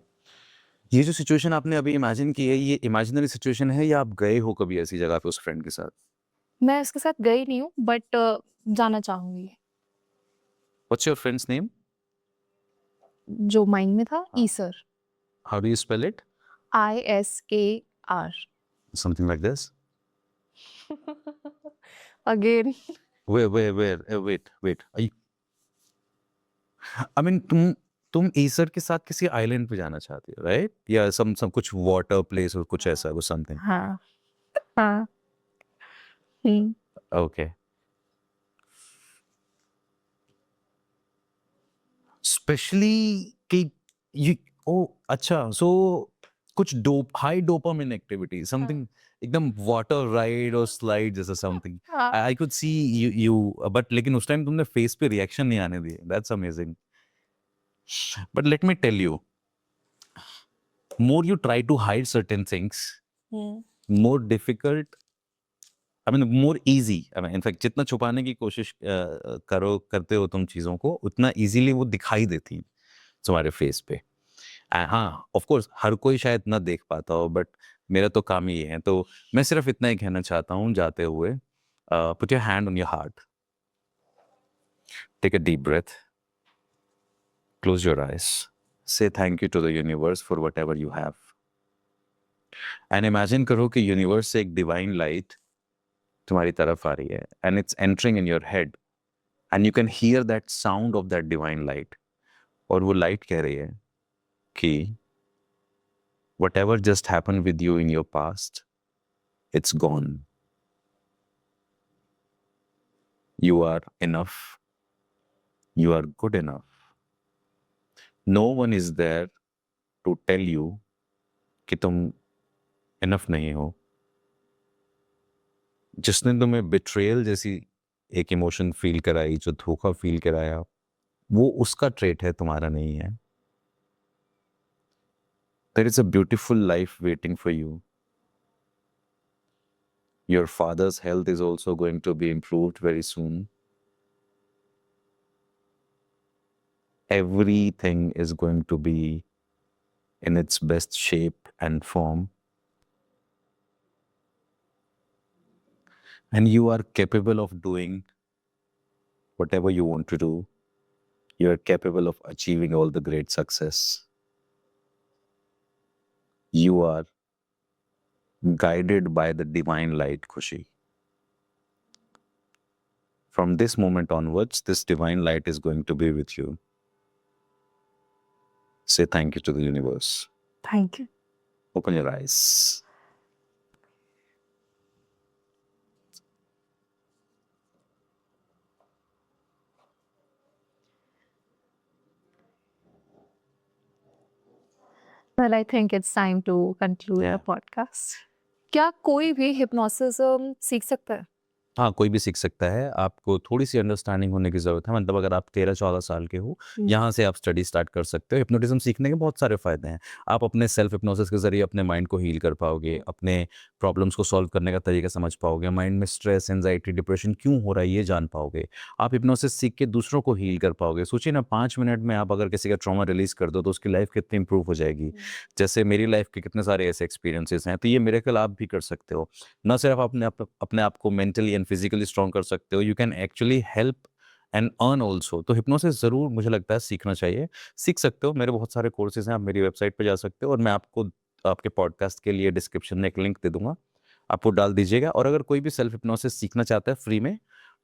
ये जो situation आपने अभी imagine की है, ये imaginary situation है या आप गए हो कभी ऐसी जगह पे उस फ्रेंड के साथ? मैं उसके साथ गई नहीं हूँ बट जाना चाहूँगी। What's your friend's name? जो माइंड में था हाँ। ईसर, How do you spell it? ISAR। Something like this? Again Wait. I mean, तुम ईसर के साथ किसी आइलैंड पे जाना चाहती हो, राइट? या सम कुछ वाटर प्लेस और कुछ ऐसा, कुछ समथिंग। हाँ, हाँ। हुँ। ओके। स्पेशली कि ये, ओ अच्छा, सो कुछ हाई डोपामिन एक्टिविटी, समथिंग एकदम वाटर राइड और स्लाइड जैसा समथिंग। हाँ। I could see you but लेकिन उस टाइम तुमने फेस पे रिएक्शन नहीं आने दिए। That's amazing. But let me tell you, more you try to hide certain things, hmm. more difficult, I mean more easy, I mean, in fact जितना छुपाने की कोशिश करते हो तुम चीज़ों को, उतना इजीली वो दिखाई देती हैं तुम्हारे फेस पे। हाँ, ऑफ कोर्स हर कोई शायद ना देख पाता हो, बट मेरा तो काम ही ये है। तो मैं सिर्फ इतना ही कहना चाहता हूँ जाते हुए, put your hand on your heart, take a deep breath, close your eyes, say thank you to the universe for whatever you have, and imagine करो कि यूनिवर्स से एक डिवाइन लाइट तुम्हारी तरफ आ रही है, and it's entering in your head, and you can hear that sound of that divine light. और वो लाइट कह रही है कि whatever just happened with you in your past, it's gone. You are enough. You are good enough. No one is there to tell you कि तुम enough नहीं हो. जिसने तुम्हें betrayal जैसी एक इमोशन फील कराई, जो धोखा फील कराया, वो उसका ट्रेट है, तुम्हारा नहीं है. There is a beautiful life waiting for you. Your father's health is also going to be improved very soon. Everything is going to be in its best shape and form. And you are capable of doing whatever you want to do. You are capable of achieving all the great success. You are guided by the divine light, Khushi. From this moment onwards, this divine light is going to be with you. Say thank you to the universe. Thank you. Open your eyes. Well, I think it's time to conclude Yeah. the podcast. क्या कोई भी hypnosis सीख सकता है? हाँ, कोई भी सीख सकता है. आपको थोड़ी-सी अंडरस्टैंडिंग होने की ज़रूरत है. मतलब अगर आप 13-14 साल के हो, यहाँ से आप स्टडी स्टार्ट कर सकते हो. हिप्नोटिज़्म सीखने के बहुत सारे फ़ायदे हैं. आप अपने सेल्फ हिप्नोसिस के ज़रिए अपने माइंड को हील कर पाओगे, अपने प्रॉब्लम्स को सॉल्व करने का तरीका समझ पाओगे, माइंड में स्ट्रेस, एंग्ज़ायटी, डिप्रेशन क्यों हो रहा है, ये जान पाओगे. आप हिप्नोसिस सीख के दूसरों को हील कर पाओगे. सोचिए ना, 5 मिनट में आप अगर किसी का ट्रॉमा रिलीज़ कर दो, तो उसकी लाइफ़ कितनी इम्प्रूव हो जाएगी. जैसे मेरी लाइफ़ के कितने सारे ऐसे एक्सपीरियंसेस हैं, तो ये मिरेकल आप भी कर सकते हो. ना सिर्फ अपने आप को मेंटली एंड फिजिकली स्ट्रॉन्ग कर सकते हो, you can actually help and earn also. तो हिप्नोसिस ज़रूर मुझे लगता है सीखना चाहिए. सीख सकते हो, मेरे बहुत सारे कोर्सेज हैं, आप मेरी वेबसाइट पे जा सकते हो और मैं आपको आपके पॉडकास्ट के लिए डिस्क्रिप्शन में एक लिंक दे दूंगा, आप वो डाल दीजिएगा. और अगर कोई भी सेल्फ हिप्नोसिस सीखना चाहता है फ्री में,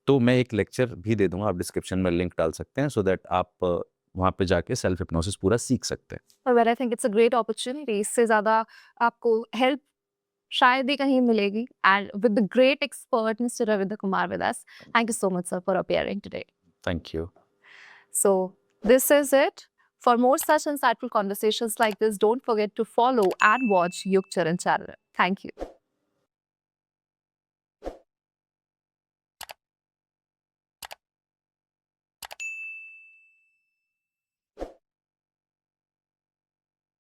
तो मैं एक लेक्चर भी दे दूंगा, आप डिस्क्रिप्शन में लिंक डाल सकते हैं, सो दैट आप वहाँ पे जाके सेल्फ हिप्नोसिस पूरा सीख सकते हैं. Well, I think it's a great opportunity. इससे ज़्यादा आपको help शायद ही कहीं मिलेगी. And with the great expert, Mr. Ravinder Kumar with us. Thank you so much, sir, for appearing today. Thank you. So this is it. For more such insightful conversations like this, don't forget to follow and watch Yug Charan channel. Thank you.